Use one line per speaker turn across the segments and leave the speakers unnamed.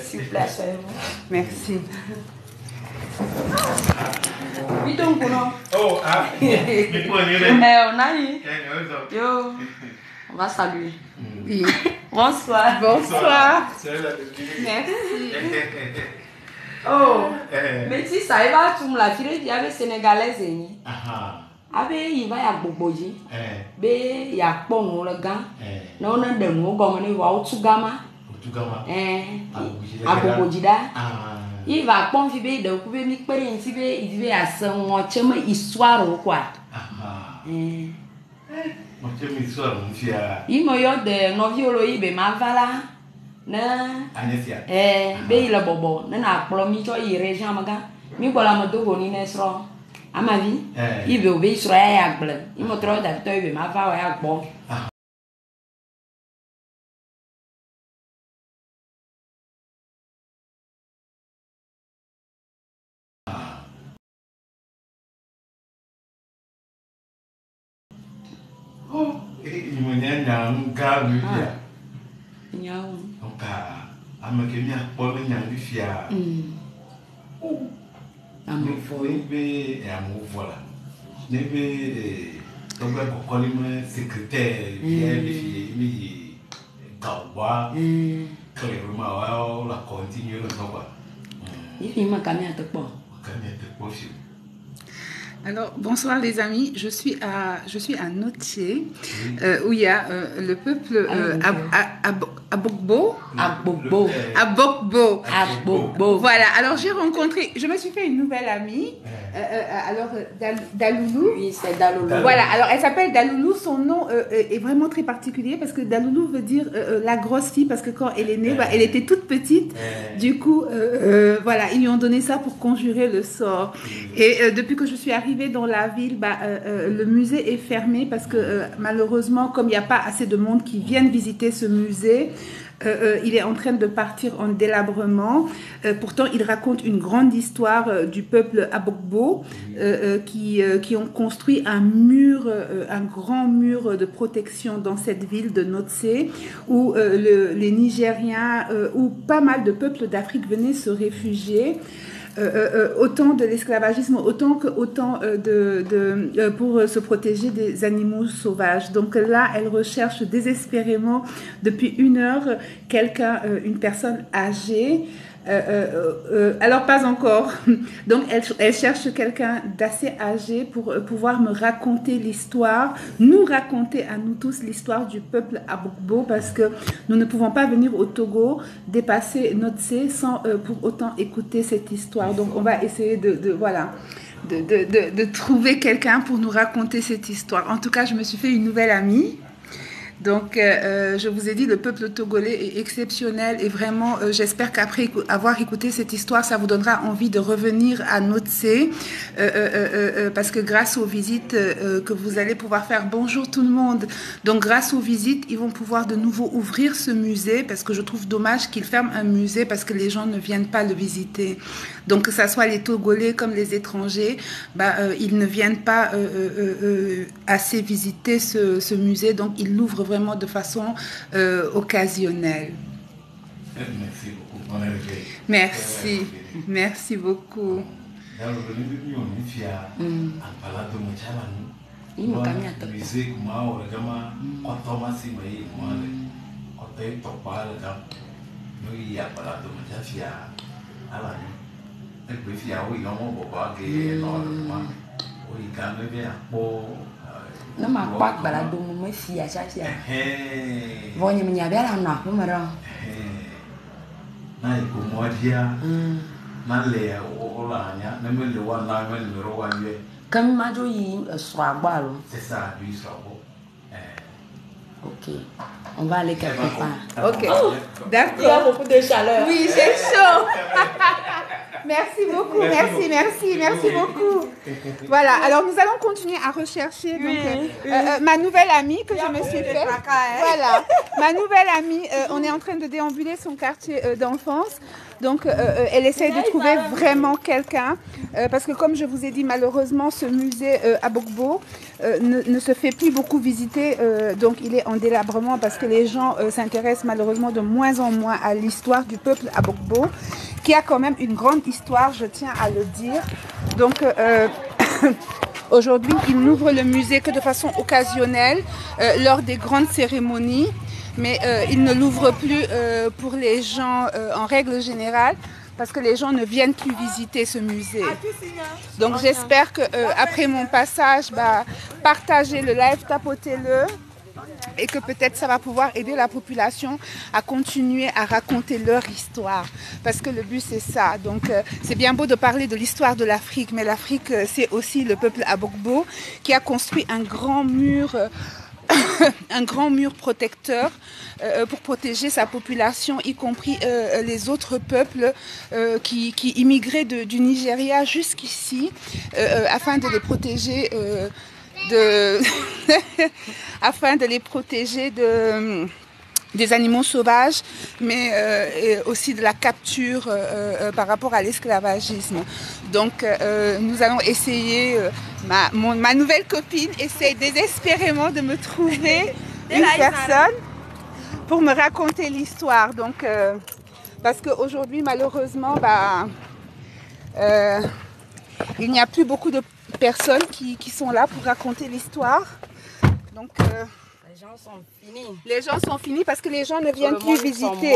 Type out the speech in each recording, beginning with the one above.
S'il vous plaît,
Merci.
Oui, donc, non.
Oh, ah,
On a eu. Yo, on va saluer.
Oui.
Bonsoir.
Bonsoir. Merci.
Oh, mais si ça va, tu me l'as dit, il y avait Sénégalais. Il va y avoir Boboji. Il y a Pono, le gars. Non, on a des mots comme on est au Tsugama. À Bobojida. Il va confier de couper mi expérience, il va à son chemin histoire ou quoi. Il m'a eu de noviolo, il m'a vala. Il a bobo, n'a pas mis toi, il régime maga. Mi voilà me dogo ni nesro. À ma vie, il veut obéir sur un bleu. Il m'a trouvé d'habitude, il m'a fait un bon.
Oh, il m'a dit un gars, lui. Donc, à me dire, pour le n'y fia.
Amour,
et amour, voilà. Nebe, donc, quand il secrétaire, il Kawa, clairement, la continue le savoir.
Il m'a camé à te pas.
Alors, bonsoir les amis, je suis à Notier, où il y a le peuple Abokbo. Voilà, alors j'ai rencontré, je me suis fait une nouvelle amie, alors Daloulou.
Oui, c'est Daloulou.
Voilà, alors elle s'appelle Daloulou, son nom est vraiment très particulier parce que Daloulou veut dire la grosse fille, parce que quand elle est née, elle était toute petite, du coup, voilà, ils lui ont donné ça pour conjurer le sort. Et depuis que je suis arrivée dans la ville, le musée est fermé parce que malheureusement, comme il n'y a pas assez de monde qui viennent visiter ce musée, il est en train de partir en délabrement. Pourtant, il raconte une grande histoire du peuple Abokbo qui ont construit un mur, un grand mur de protection dans cette ville de Notse où les Nigériens ou pas mal de peuples d'Afrique venaient se réfugier. Autant de l'esclavagisme, autant pour se protéger des animaux sauvages. Donc là, elle recherche désespérément depuis 1 heure une personne âgée. Alors pas encore. Donc elle cherche quelqu'un d'assez âgé pour pouvoir me raconter l'histoire, nous raconter à nous tous l'histoire du peuple Abokbo, parce que nous ne pouvons pas venir au Togo dépasser Notse sans pour autant écouter cette histoire. Donc on va essayer de trouver quelqu'un pour nous raconter cette histoire. En tout cas, je me suis fait une nouvelle amie. Donc, je vous ai dit, le peuple togolais est exceptionnel et vraiment, j'espère qu'après avoir écouté cette histoire, ça vous donnera envie de revenir à Notse parce que grâce aux visites que vous allez pouvoir faire, bonjour tout le monde, donc grâce aux visites, ils vont pouvoir de nouveau ouvrir ce musée parce que je trouve dommage qu'ils ferment un musée parce que les gens ne viennent pas le visiter. Donc, que ce soit les Togolais comme les étrangers, ils ne viennent pas assez visiter ce musée, donc ils l'ouvrent vraiment de façon occasionnelle.
Merci beaucoup.
Merci. Merci beaucoup.
Nó mà quát bà là đùng mới xìa xa xìa vô nhà bé làm nọ mà rồi
này cũng mua dia nó lẹ ô là nhá nó mới lừa quan lại mới lừa quan về
cấm má cho gì xóa qua luôn
c'est ça lui xóa bộ
ok on va aller quelque part.
Ok, d'accord.
Il y a beaucoup de chaleur.
Oui, c'est chaud. Merci beaucoup, merci beaucoup. Voilà, alors nous allons continuer à rechercher ma nouvelle amie que je me suis faite. Voilà, ma nouvelle amie, on est en train de déambuler son quartier d'enfance. Donc, elle essaye de trouver vraiment quelqu'un. Parce que comme je vous ai dit, malheureusement, ce musée à Bokbo ne se fait plus beaucoup visiter. Donc, il est en délabrement parce que les gens s'intéressent malheureusement de moins en moins à l'histoire du peuple à Bokbo, qui a quand même une grande histoire, je tiens à le dire. Donc, aujourd'hui, il n'ouvre le musée que de façon occasionnelle lors des grandes cérémonies. Mais il ne l'ouvre plus pour les gens en règle générale parce que les gens ne viennent plus visiter ce musée. Donc j'espère que après mon passage, partagez le live, tapotez-le et que peut-être ça va pouvoir aider la population à continuer à raconter leur histoire. Parce que le but c'est ça. Donc c'est bien beau de parler de l'histoire de l'Afrique, mais l'Afrique c'est aussi le peuple à Bokbo qui a construit un grand mur un grand mur protecteur pour protéger sa population, y compris les autres peuples qui immigraient du Nigeria jusqu'ici, afin de les protéger afin de les protéger des animaux sauvages, mais aussi de la capture par rapport à l'esclavagisme. Donc nous allons essayer, ma nouvelle copine essaye désespérément de me trouver une personne pour me raconter l'histoire. Donc parce qu'aujourd'hui malheureusement il n'y a plus beaucoup de personnes qui sont là pour raconter l'histoire. Donc
les gens sont finis.
Les gens sont finis parce que les gens ne viennent plus visiter.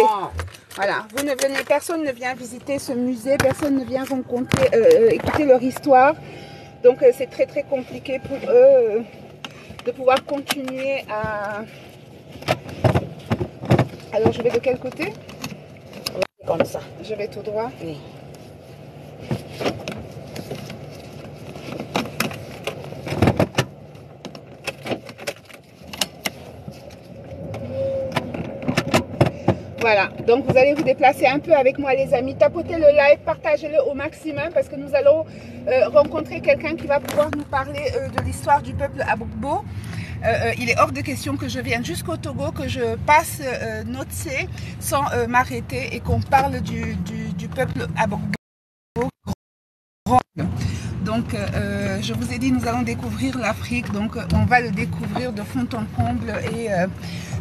Voilà, personne ne vient visiter ce musée, personne ne vient rencontrer, écouter leur histoire. Donc c'est très très compliqué pour eux de pouvoir continuer à... Alors je vais de quel côté?
Comme ça.
Je vais tout droit.
Oui.
Voilà, donc vous allez vous déplacer un peu avec moi les amis, tapotez le live, partagez-le au maximum parce que nous allons rencontrer quelqu'un qui va pouvoir nous parler de l'histoire du peuple à Bokbo. Il est hors de question que je vienne jusqu'au Togo, que je passe Notse sans m'arrêter et qu'on parle du peuple à Bokbo. Donc je vous ai dit, nous allons découvrir l'Afrique, donc on va le découvrir de fond en comble et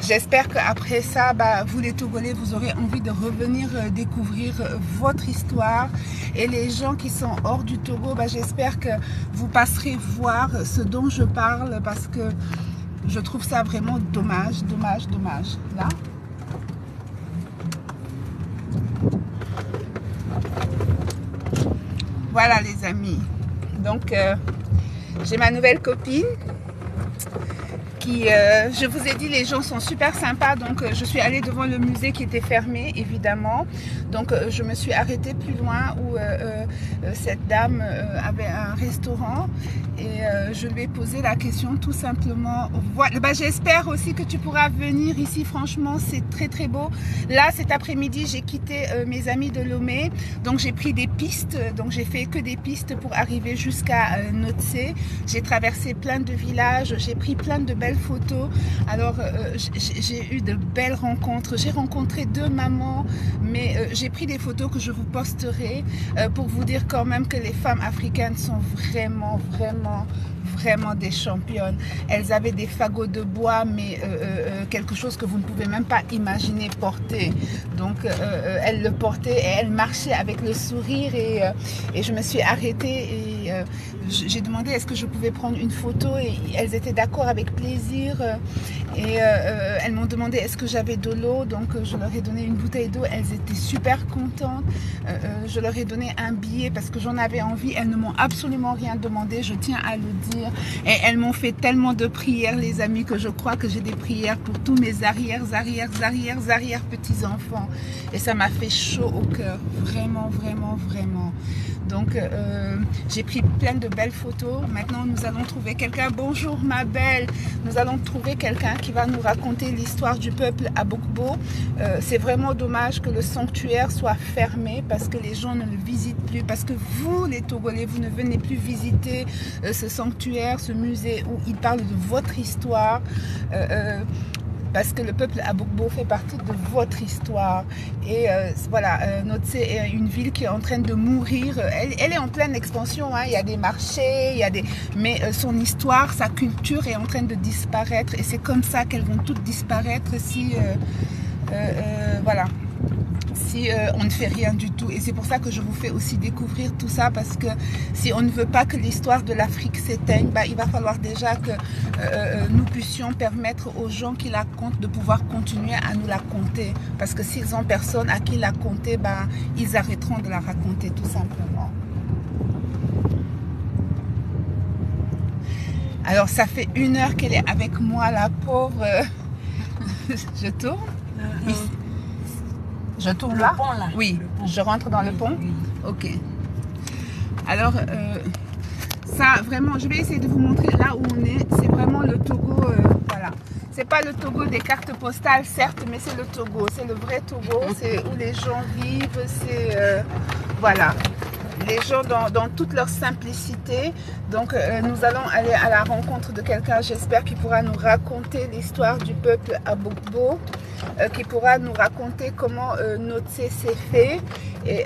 j'espère qu'après ça, vous les Togolais, vous aurez envie de revenir découvrir votre histoire et les gens qui sont hors du Togo, j'espère que vous passerez voir ce dont je parle parce que je trouve ça vraiment dommage, dommage, dommage. Là. Voilà les amis, donc j'ai ma nouvelle copine qui, je vous ai dit, les gens sont super sympas, donc je suis allée devant le musée qui était fermé évidemment, donc je me suis arrêtée plus loin où cette dame avait un restaurant et je lui ai posé la question tout simplement. Voilà, j'espère aussi que tu pourras venir ici, franchement c'est très très beau. Là cet après-midi j'ai quitté mes amis de Lomé, donc j'ai pris des pistes, donc j'ai fait que des pistes pour arriver jusqu'à Notse. J'ai traversé plein de villages, j'ai pris plein de belles photos. Alors j'ai eu de belles rencontres, j'ai rencontré 2 mamans, mais j'ai pris des photos que je vous posterai pour vous dire quand même que les femmes africaines sont vraiment des championnes. Elles avaient des fagots de bois, mais quelque chose que vous ne pouvez même pas imaginer porter. Donc elles le portaient et elles marchaient avec le sourire et je me suis arrêtée et j'ai demandé est-ce que je pouvais prendre une photo et elles étaient d'accord avec plaisir et elles m'ont demandé est-ce que j'avais de l'eau, donc je leur ai donné une bouteille d'eau, elles étaient super contentes. Je leur ai donné un billet parce que j'en avais envie, elles ne m'ont absolument rien demandé, je tiens à le dire, et elles m'ont fait tellement de prières les amis que je crois que j'ai des prières pour tous mes arrière petits-enfants et ça m'a fait chaud au cœur, vraiment. Donc j'ai pris plein de belles photos. Maintenant nous allons trouver quelqu'un. Bonjour ma belle. Nous allons trouver quelqu'un qui va nous raconter l'histoire du peuple à Bokbo. C'est vraiment dommage que le sanctuaire soit fermé parce que les gens ne le visitent plus, parce que vous les Togolais, vous ne venez plus visiter ce sanctuaire, ce musée où il parle de votre histoire. parce que le peuple Aboukbo fait partie de votre histoire. Et voilà, Notse est une ville qui est en train de mourir. Elle est en pleine expansion, hein. Il y a des marchés, mais son histoire, sa culture est en train de disparaître. Et c'est comme ça qu'elles vont toutes disparaître si... voilà. Si on ne fait rien du tout. Et c'est pour ça que je vous fais aussi découvrir tout ça, parce que si on ne veut pas que l'histoire de l'Afrique s'éteigne, bah, il va falloir déjà que nous puissions permettre aux gens qui la comptent de pouvoir continuer à nous la conter. Parce que s'ils n'ont personne à qui la conter, bah, ils arrêteront de la raconter tout simplement. Alors ça fait 1 heure qu'elle est avec moi, la pauvre. Je tourne. Je tourne là?
Le pont, là.
Oui,
Pont.
je rentre dans le pont?
Oui.
Ok. Alors, ça, vraiment, je vais essayer de vous montrer là où on est. C'est vraiment le Togo, voilà. C'est pas le Togo des cartes postales, certes, mais c'est le Togo. C'est le vrai Togo, c'est où les gens vivent, c'est... voilà. Les gens dans toute leur simplicité. Donc, nous allons aller à la rencontre de quelqu'un, j'espère, qui pourra nous raconter l'histoire du peuple Aboukbo, qui pourra nous raconter comment Notse s'est fait et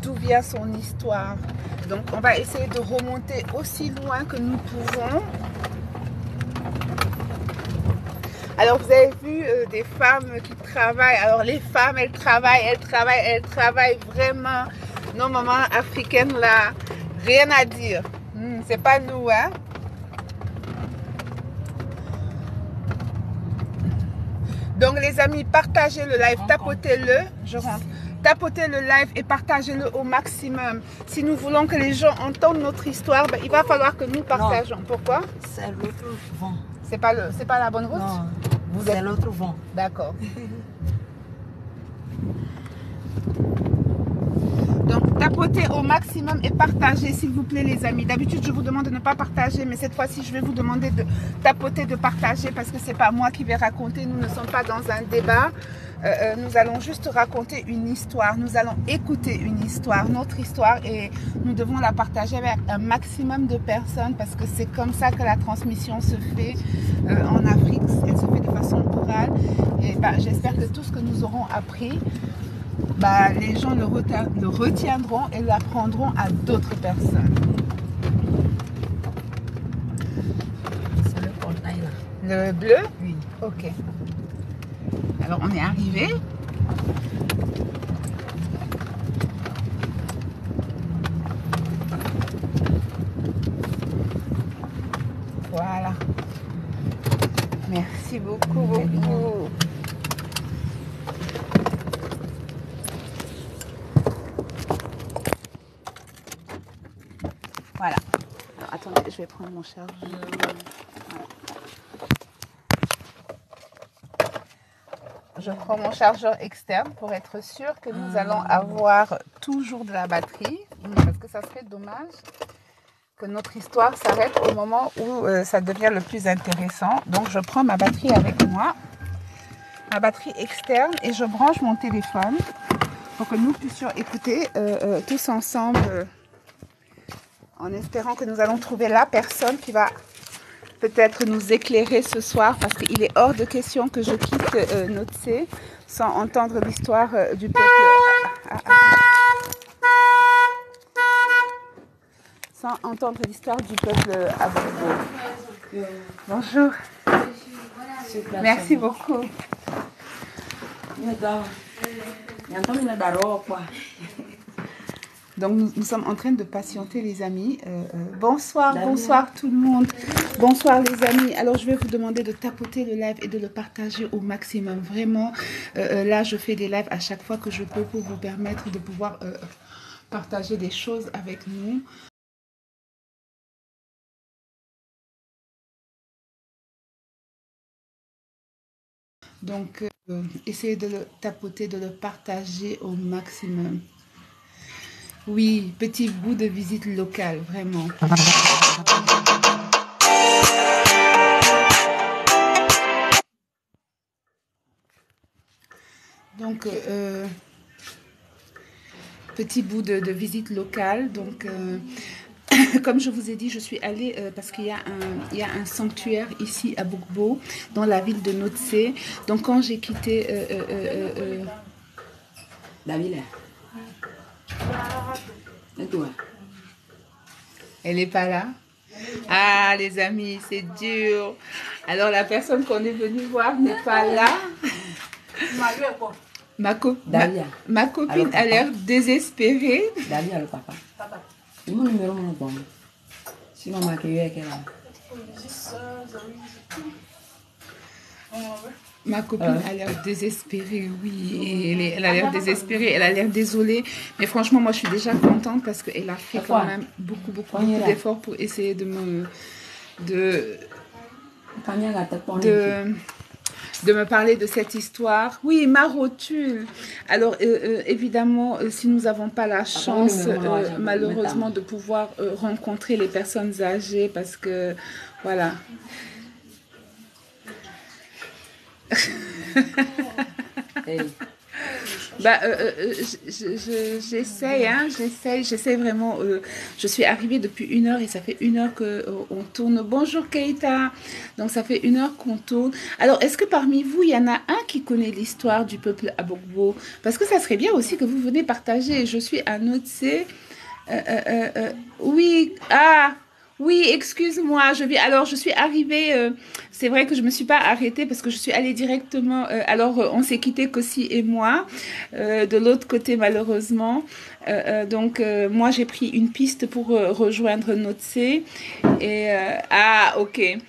d'où vient son histoire. Donc, on va essayer de remonter aussi loin que nous pouvons. Alors, vous avez vu des femmes qui travaillent. Alors, les femmes, elles travaillent vraiment. Nos mamans africaines, là, rien à dire. C'est pas nous, hein. Donc, les amis, partagez le live, tapotez-le. Je rentre. Tapotez le live et partagez-le au maximum. Si nous voulons que les gens entendent notre histoire, ben, il va falloir que nous partageons. Non. Pourquoi?
C'est l'autre vent.
C'est pas la bonne route?
Non, c'est l'autre vent.
D'accord. Donc, tapotez au maximum et partagez, s'il vous plaît, les amis. D'habitude, je vous demande de ne pas partager, mais cette fois-ci, je vais vous demander de tapoter, de partager, parce que ce n'est pas moi qui vais raconter. Nous ne sommes pas dans un débat. Nous allons juste raconter une histoire. Nous allons écouter une histoire, notre histoire, et nous devons la partager avec un maximum de personnes, parce que c'est comme ça que la transmission se fait en Afrique. Elle se fait de façon orale. Et bah, j'espère que tout ce que nous aurons appris, bah, les gens le retiendront et l'apprendront à d'autres personnes.
C'est le portail là.
Le bleu?
Oui.
Ok. Alors on est arrivé. Voilà. Merci beaucoup. Voilà. Alors, attendez, je vais prendre mon chargeur. Voilà. Je prends mon chargeur externe pour être sûr que nous allons avoir toujours de la batterie. Parce que ça serait dommage que notre histoire s'arrête au moment où ça devient le plus intéressant. Donc, je prends ma batterie avec moi, ma batterie externe, et je branche mon téléphone pour que nous puissions écouter tous ensemble. En espérant que nous allons trouver la personne qui va peut-être nous éclairer ce soir, parce qu'il est hors de question que je quitte Notse sans entendre l'histoire du peuple. Sans entendre l'histoire du peuple Aboukbo. Bonjour. Merci beaucoup. Donc nous sommes en train de patienter, les amis. Bonsoir tout le monde. Bonsoir les amis. Alors je vais vous demander de tapoter le live et de le partager au maximum. Vraiment, là je fais des lives à chaque fois que je peux pour vous permettre de pouvoir partager des choses avec nous. Donc essayez de le tapoter, de le partager au maximum. Oui, petit bout de visite locale, vraiment. Donc, petit bout de visite locale. Donc, comme je vous ai dit, je suis allée parce qu'il y a un sanctuaire ici à Bokbo, dans la ville de Notse. Donc quand j'ai quitté
la ville,
elle n'est pas là. Ah, les amis, c'est dur. Alors la personne qu'on est venu voir n'est pas là. Ma copine a l'air désespérée.
Dalia, le papa. Il mon numéro mon bon. Sinon ma cueille est là.
Ma copine a l'air désespérée, oui. Elle a l'air désespérée, elle a l'air désolée. Mais franchement, moi, je suis déjà contente parce qu'elle a fait quand même beaucoup d'efforts pour essayer de me parler de cette histoire. Oui, ma rotule. Alors, évidemment, si nous n'avons pas la chance, malheureusement, de pouvoir rencontrer les personnes âgées, parce que, voilà. Hey. Bah, j'essaie vraiment. Je suis arrivée depuis 1 heure et ça fait 1 heure qu'on tourne. Bonjour Keita. Donc ça fait 1 heure qu'on tourne. Alors est-ce que parmi vous, il y en a un qui connaît l'histoire du peuple Abogbo? Parce que ça serait bien aussi que vous venez partager. Je suis à Notse. Oui, oui, excuse-moi, alors je suis arrivée, c'est vrai que je ne me suis pas arrêtée parce que je suis allée directement, on s'est quitté Kossi et moi, de l'autre côté malheureusement, donc moi j'ai pris une piste pour rejoindre Notse, et ok, et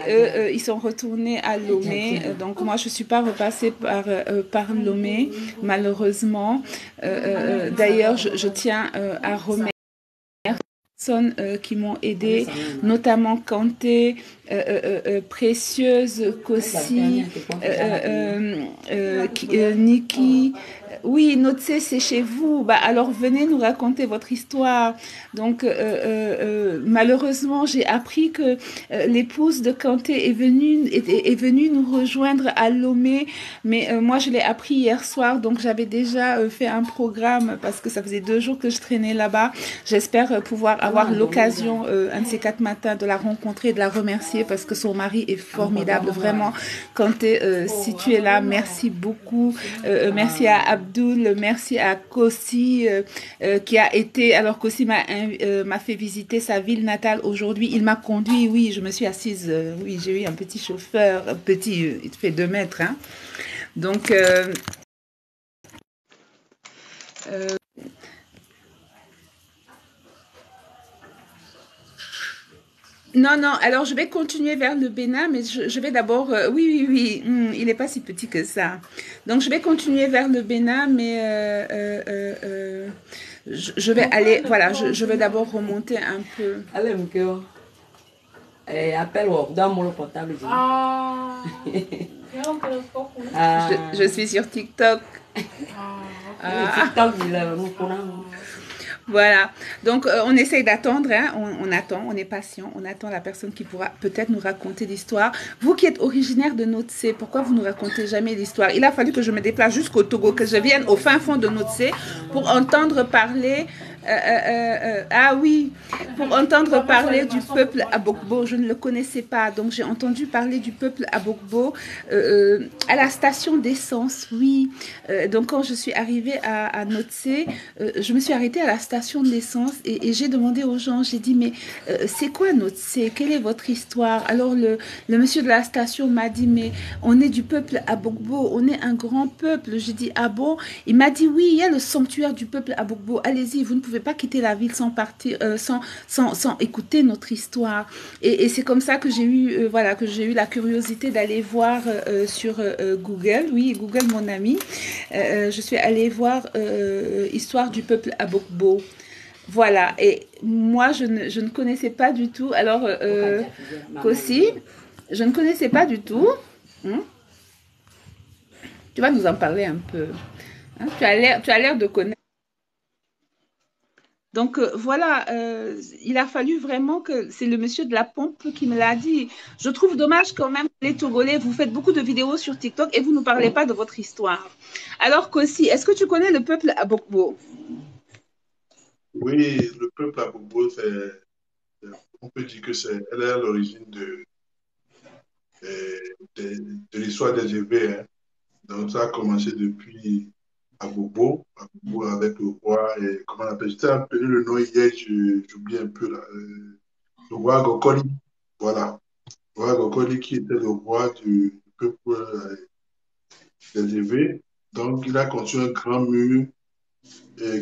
eux, ils sont retournés à Lomé, donc moi je ne suis pas repassée par Lomé, malheureusement, d'ailleurs je tiens à remettre qui m'ont aidé, notamment Kanté, Précieuse, Kossi, Niki. Oui, Notse, c'est chez vous. Bah, alors, venez nous raconter votre histoire. Donc, malheureusement, j'ai appris que l'épouse de Kanté est venue nous rejoindre à Lomé. Mais moi, je l'ai appris hier soir. Donc, j'avais déjà fait un programme parce que ça faisait 2 jours que je traînais là-bas. J'espère pouvoir avoir l'occasion, un de ces 4 matins, de la rencontrer, de la remercier parce que son mari est formidable. Vraiment, Kanté, si tu es là, merci beaucoup. Merci à Abdul, merci à Kossi qui a été, alors Kossi m'a fait visiter sa ville natale aujourd'hui, il m'a conduit, oui, je me suis assise, oui, j'ai eu un petit chauffeur, il fait 2 mètres, hein. Donc, non, alors je vais continuer vers le Bénin, mais je vais d'abord... oui, il n'est pas si petit que ça. Donc je vais continuer vers le Bénin, mais je vais aller... Voilà, je vais d'abord remonter un peu.
Allez, appelle dans mon portable.
Je suis sur TikTok.
TikTok,
voilà, donc on essaye d'attendre, hein. On attend, on est patient, on attend la personne qui pourra peut-être nous raconter l'histoire. Vous qui êtes originaire de Notse, pourquoi vous ne nous racontez jamais l'histoire? Il a fallu que je me déplace jusqu'au Togo, que je vienne au fin fond de Notse pour entendre parler... oui, pour entendre parler du peuple Abogbo. Je ne le connaissais pas, donc j'ai entendu parler du peuple Abogbo à la station d'essence, oui. Donc quand je suis arrivée à Notse, je me suis arrêtée à la station d'essence et j'ai demandé aux gens, j'ai dit mais c'est quoi Notse? Quelle est votre histoire? Alors le monsieur de la station m'a dit mais on est du peuple Abogbo, on est un grand peuple. J'ai dit ah bon? Il m'a dit oui, il y a le sanctuaire du peuple Abogbo, allez-y, vous ne pouvez pas quitter la ville sans partir, sans écouter notre histoire. Et c'est comme ça que j'ai eu, que j'ai eu la curiosité d'aller voir sur Google, oui, Google mon ami. Je suis allée voir histoire du peuple Abogbo. Voilà, et moi je ne connaissais pas du tout. Alors, Kossi, je ne connaissais pas du tout. Tu vas nous en parler un peu. Hein? Tu as l'air de connaître. Donc voilà, il a fallu vraiment que c'est le monsieur de la pompe qui me l'a dit. Je trouve dommage quand même, les Togolais, vous faites beaucoup de vidéos sur TikTok et vous ne nous parlez pas de votre histoire. Alors Kossi, est-ce que tu connais le peuple Abogbo?
Oui, le peuple Abogbo, c'est on peut dire que elle est à l'origine de l'histoire des Éveils. Hein. Donc, ça a commencé depuis Agbogbor avec le roi, et comment on appelle, j'étais appelé le nom hier, j'oublie un peu là, le roi Agokoli. Voilà. Le roi Agokoli qui était le roi du peuple des Éveils. Donc, il a construit un grand mur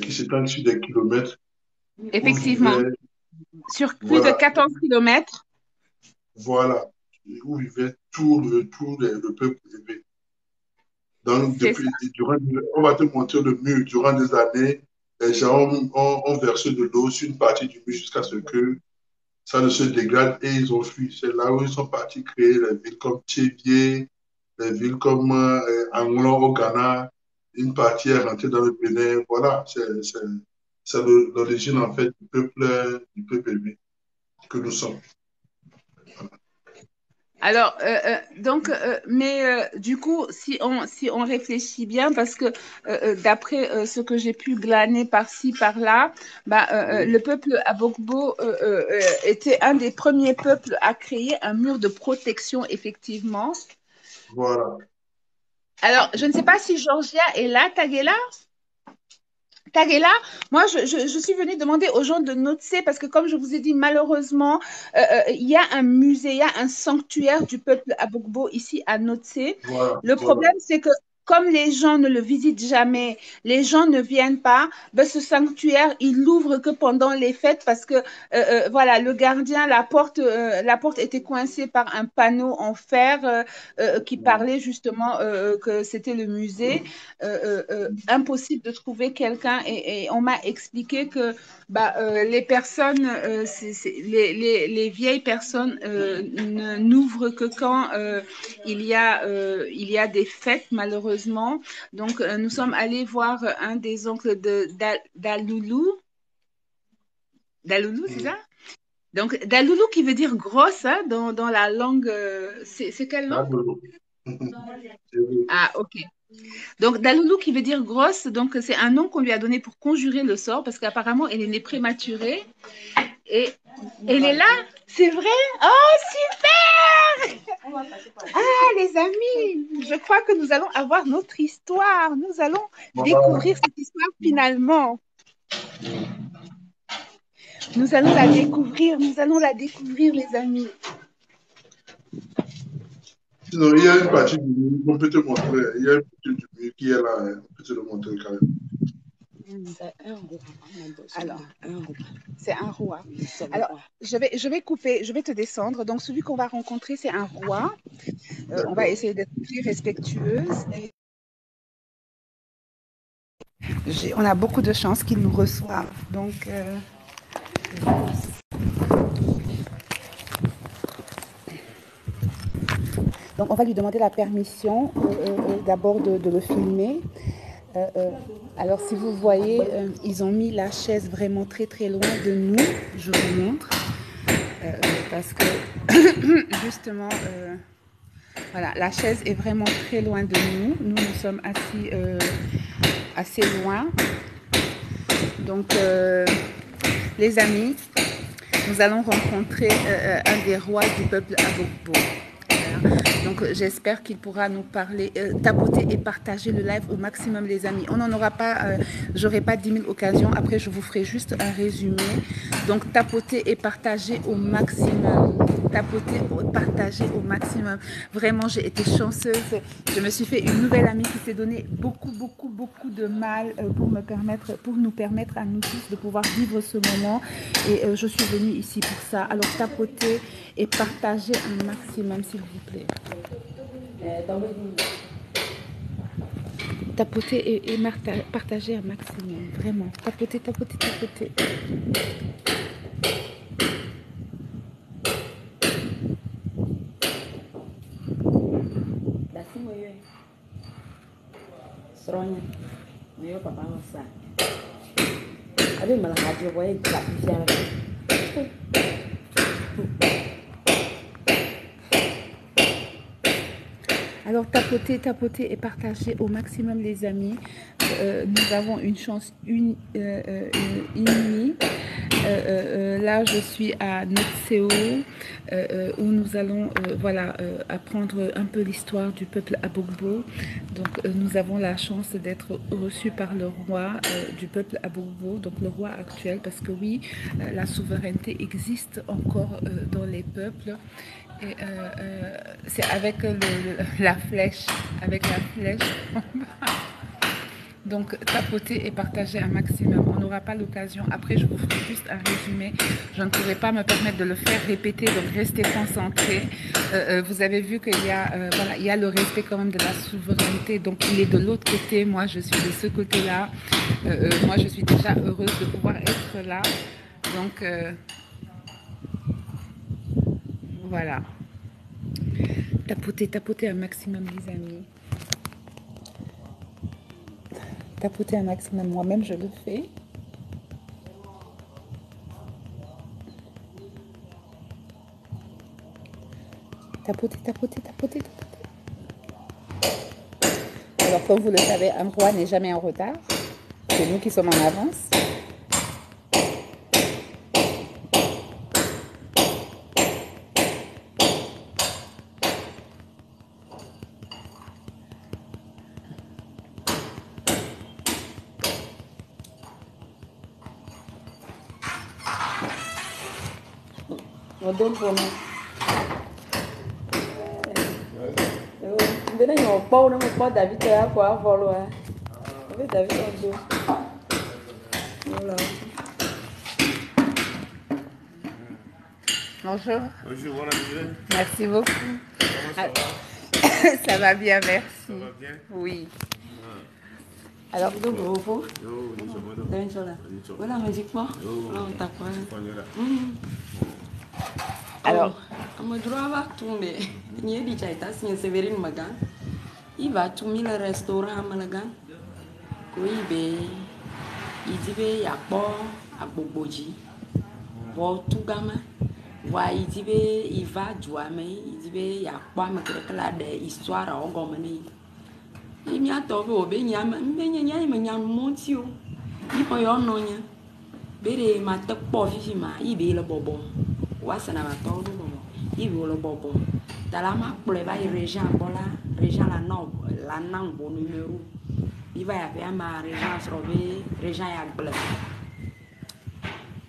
qui s'étend sur des kilomètres.
Effectivement. Sur plus de 14 kilomètres.
Voilà. Où vivait tout le peuple élevé. Donc, on va te montrer le mur. Durant des années, les gens ont versé de l'eau sur une partie du mur jusqu'à ce que ça ne se dégrade et ils ont fui. C'est là où ils sont partis créer les villes comme Tchévier, les villes comme Anglon au Ghana. Une partie est rentrée dans le Bénin. Voilà, c'est l'origine en fait du peuple élevé que nous sommes.
Alors, du coup, si on réfléchit bien, parce que d'après ce que j'ai pu glaner par-ci, par-là, le peuple Abogbo était un des premiers peuples à créer un mur de protection, effectivement.
Voilà.
Alors, je ne sais pas si Georgia est là, Taguela. Taguela, moi, je suis venue demander aux gens de Notse parce que, comme je vous ai dit, malheureusement, il y a un musée, il y a un sanctuaire du peuple Abogbo ici à Notse.
Voilà,
le problème, c'est que comme les gens ne le visitent jamais, les gens ne viennent pas, ce sanctuaire, il l'ouvre que pendant les fêtes parce que, voilà, le gardien, la porte était coincée par un panneau en fer qui parlait justement que c'était le musée. Impossible de trouver quelqu'un et on m'a expliqué que les personnes, les vieilles personnes n'ouvrent que quand il y a des fêtes, malheureusement. Donc, nous sommes allés voir un des oncles d'Aloulou. D'Aloulou, c'est ça? Donc, Daloulou qui veut dire grosse hein, dans la langue. C'est quelle langue? Ah, ok. Donc, Daloulou qui veut dire grosse, donc c'est un nom qu'on lui a donné pour conjurer le sort parce qu'apparemment, elle est née prématurée. Et elle est là? C'est vrai? Oh, super! Ah, les amis, je crois que nous allons avoir notre histoire. Nous allons découvrir cette histoire finalement. Nous allons la découvrir, les amis.
Sinon, il y a une partie du mur qu'on peut te montrer. Il y a une partie du mur qui est là, on peut te le montrer quand même.
Alors, c'est un roi. Alors, je vais couper, je vais te descendre. Donc, celui qu'on va rencontrer, c'est un roi. On va essayer d'être très respectueuse. On a beaucoup de chance qu'il nous reçoive. Donc, on va lui demander la permission d'abord de le filmer. Alors, si vous voyez, ils ont mis la chaise vraiment très très loin de nous. Je vous montre. Parce que, justement, voilà, la chaise est vraiment très loin de nous. Nous sommes assis assez loin. Donc, les amis, nous allons rencontrer un des rois du peuple Abogbo. Donc, j'espère qu'il pourra nous parler, tapoter et partager le live au maximum, les amis. On n'en aura pas, j'aurai pas 10 000 occasions. Après, je vous ferai juste un résumé. Donc, tapoter et partager au maximum. Tapoter et partager au maximum. Vraiment, j'ai été chanceuse. Je me suis fait une nouvelle amie qui s'est donné beaucoup de mal pour nous permettre à nous tous de pouvoir vivre ce moment. Et je suis venue ici pour ça. Alors, tapoter et partager un maximum, s'il vous plaît. Tapoter et partager un maximum, vraiment. Tapoter. Alors, tapoter et partager au maximum, les amis. Nous avons une chance inouïe Là, je suis à Notseo, où nous allons voilà, apprendre un peu l'histoire du peuple Abogbo. Donc, nous avons la chance d'être reçus par le roi du peuple Abogbo, donc le roi actuel, parce que oui, la souveraineté existe encore dans les peuples. Et c'est avec la flèche, Donc, tapoter et partager un maximum. On n'aura pas l'occasion. Après, je vous ferai juste un résumé. Je ne pourrai pas me permettre de le faire répéter, donc restez concentrés. Vous avez vu qu'il y a, voilà, il y a le respect quand même de la souveraineté. Donc, il est de l'autre côté. Moi, je suis de ce côté-là. Moi, je suis déjà heureuse de pouvoir être là. Donc, voilà. Tapoter un maximum, les amis. Tapoter un maximum, moi-même je le fais. Tapoter. Alors comme vous le savez, un roi n'est jamais en retard. C'est nous qui sommes en avance. Don't for me. Đến đây ngồi bao nó một bao David chơi áo qua vào luôn à. Biết David làm chưa? Bonjour.
Bonjour, bon appétit.
Merci beaucoup. Comment ça va? Ça va bien, merci. Ça va bien? Oui. Alors,
Itu berhubung.
Yo, ini semua tu.
Dan sola. Voilà, magic pas. Oh, tak apa.
Alors,
Amadurava tumbe. Nye di Chaita sinya Severin magan. Iba tumi le restaurant malagan. Ko ibe idibe yakpo agbogboji. Bo tugama. Wa idibe iva juame idibe yakpo amakrekla de histoire ogomani. Imi atobe obe nyama mbenye nyai menyan montio. Ipo yo nonya. Bere matekpo fifi ma ibe le bobo. Wasana matodo bobo. Ibe le bobo. Talama pleba région bola, région la nan bon numéro. Il va y avoir ma région srobe, région ya ble.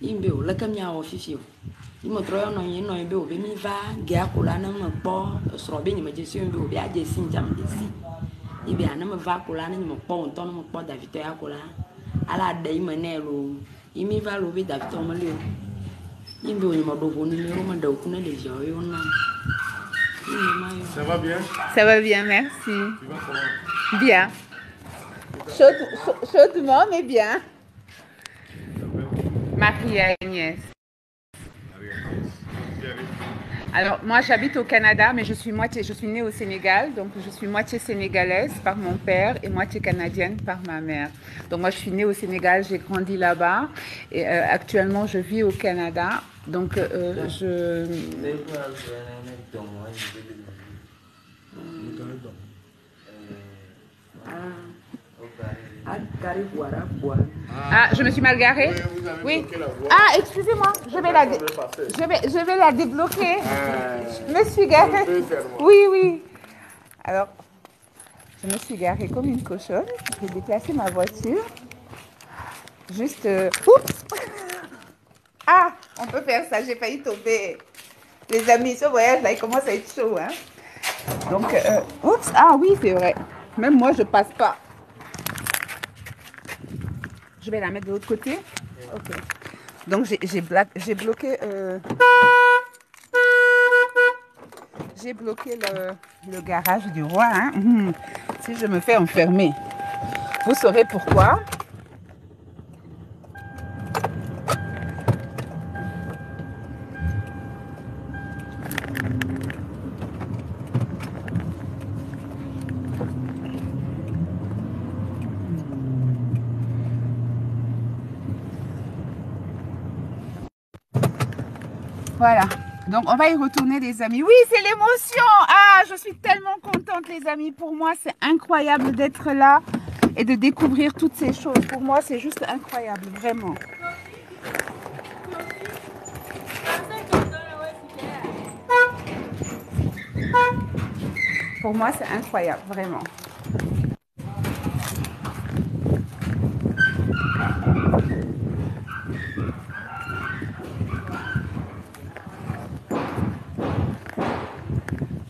Imbe o le kamia officio. Imo troyo no yin no imbe o be mi va ge akola na mo po srobe ni ma jesi imbe o be a jesi njam jesi. Ibe ana me va akola na ni mo po onto no mo po David ya akola. Ala de imenelo. Imi va lo be David o mo le. Imbe o ni mo do bon numéro ma do kuna de jo yo na.
Ça va bien?
Ça va bien, merci.
Tu vas comment?
Bien. Chaudement, mais bien. Marie-Agnès. Alors, moi, j'habite au Canada, mais je suis née au Sénégal, donc je suis moitié sénégalaise par mon père et moitié canadienne par ma mère. Donc, moi, je suis née au Sénégal, j'ai grandi là-bas, et actuellement, je vis au Canada. Donc, Ah, je me suis mal garée? Oui. Ah, excusez-moi, je vais la débloquer. Je me suis garée. Oui. Alors, je me suis garée comme une cochonne. J'ai déplacé ma voiture. Juste... Oups! Ah, on peut faire ça, j'ai failli tomber. Les amis, ce voyage-là, il commence à être chaud. Hein? Donc, oups, ah oui, c'est vrai. Même moi, je passe pas. Je vais la mettre de l'autre côté. Ok. Donc, j'ai bloqué... J'ai bloqué le garage du roi. Hein? Si je me fais enfermer, vous saurez pourquoi. Voilà, donc on va y retourner les amis. Oui, c'est l'émotion. Ah, je suis tellement contente les amis. Pour moi, c'est incroyable d'être là et de découvrir toutes ces choses. Pour moi, c'est juste incroyable, vraiment. Pour moi, c'est incroyable, vraiment.